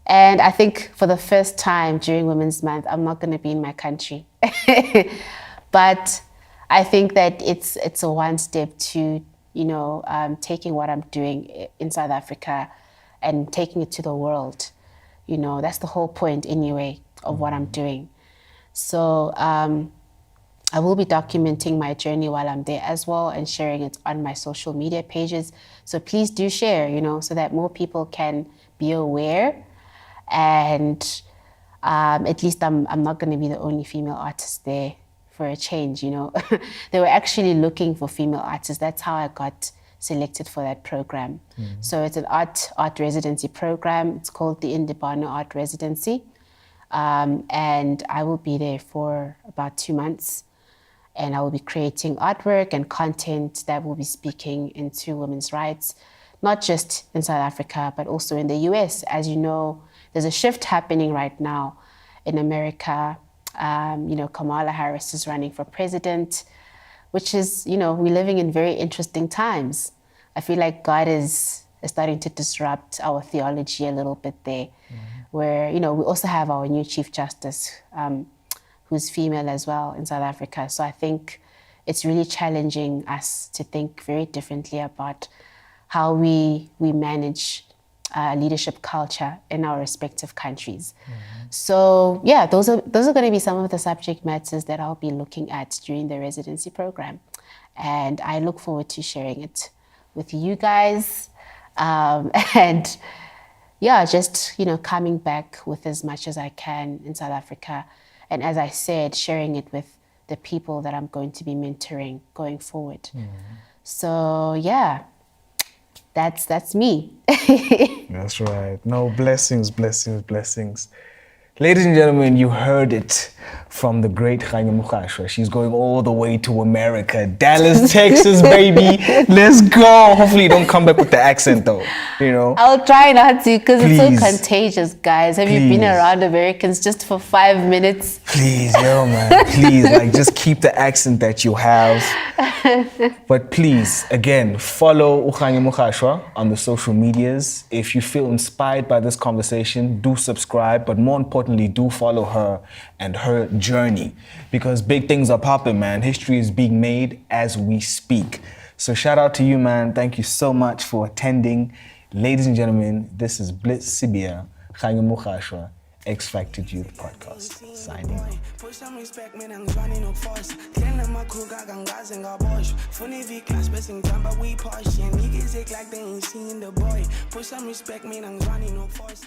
And I think for the first time during Women's Month, I'm not going to be in my country. But I think that it's a one step to, taking what I'm doing in South Africa and taking it to the world. That's the whole point anyway of what I'm doing. So I will be documenting my journey while I'm there as well and sharing it on my social media pages. So please do share, so that more people can be aware. And at least I'm not going to be the only female artist there for a change, you know. They were actually looking for female artists. That's how I got selected for that program. So it's an art residency program. It's called the Indibano Art Residency. And I will be there for about 2 months. And I will be creating artwork and content that will be speaking into women's rights, not just in South Africa, but also in the US. As you know, there's a shift happening right now in America. You know, Kamala Harris is running for president, which is, you know, we're living in very interesting times. I feel like God is starting to disrupt our theology a little bit there, where, you know, we also have our new Chief Justice, who's female as well in South Africa. So I think it's really challenging us to think very differently about how we manage leadership culture in our respective countries. So yeah, those are going to be some of the subject matters that I'll be looking at during the residency program. And I look forward to sharing it with you guys. And yeah, just, you know, coming back with as much as I can in South Africa. And as I said, sharing it with the people that I'm going to be mentoring going forward. So yeah, that's me. That's right. No, blessings, blessings, blessings. Ladies and gentlemen, you heard it from the great Kganya Mogashoa. She's going all the way to America. Dallas, Texas, baby. Let's go. Hopefully you don't come back with the accent though, you know. I'll try not to, because it's Please. so contagious, guys. Have you been Please. around Americans just for 5 minutes? Please, yo, man. Please, like, just keep the accent that you have. But please, again, follow Kganya Mogashoa on the social medias. If you feel inspired by this conversation, do subscribe. But more importantly, do follow her and her journey, because big things are popping, man. History is being made as we speak. So shout out to you, man. Thank you so much for attending. Ladies and gentlemen, this is Blitz Sibia, Kganya Mogashoa, X Factor Youth Podcast. Signing off. Put some respect, man, I'm running no force. Then my crew got gangas and got bosh. Funny V class, missing time, but we posh. And niggas act like they ain't seen the boy. Put some respect, man, I'm running no force.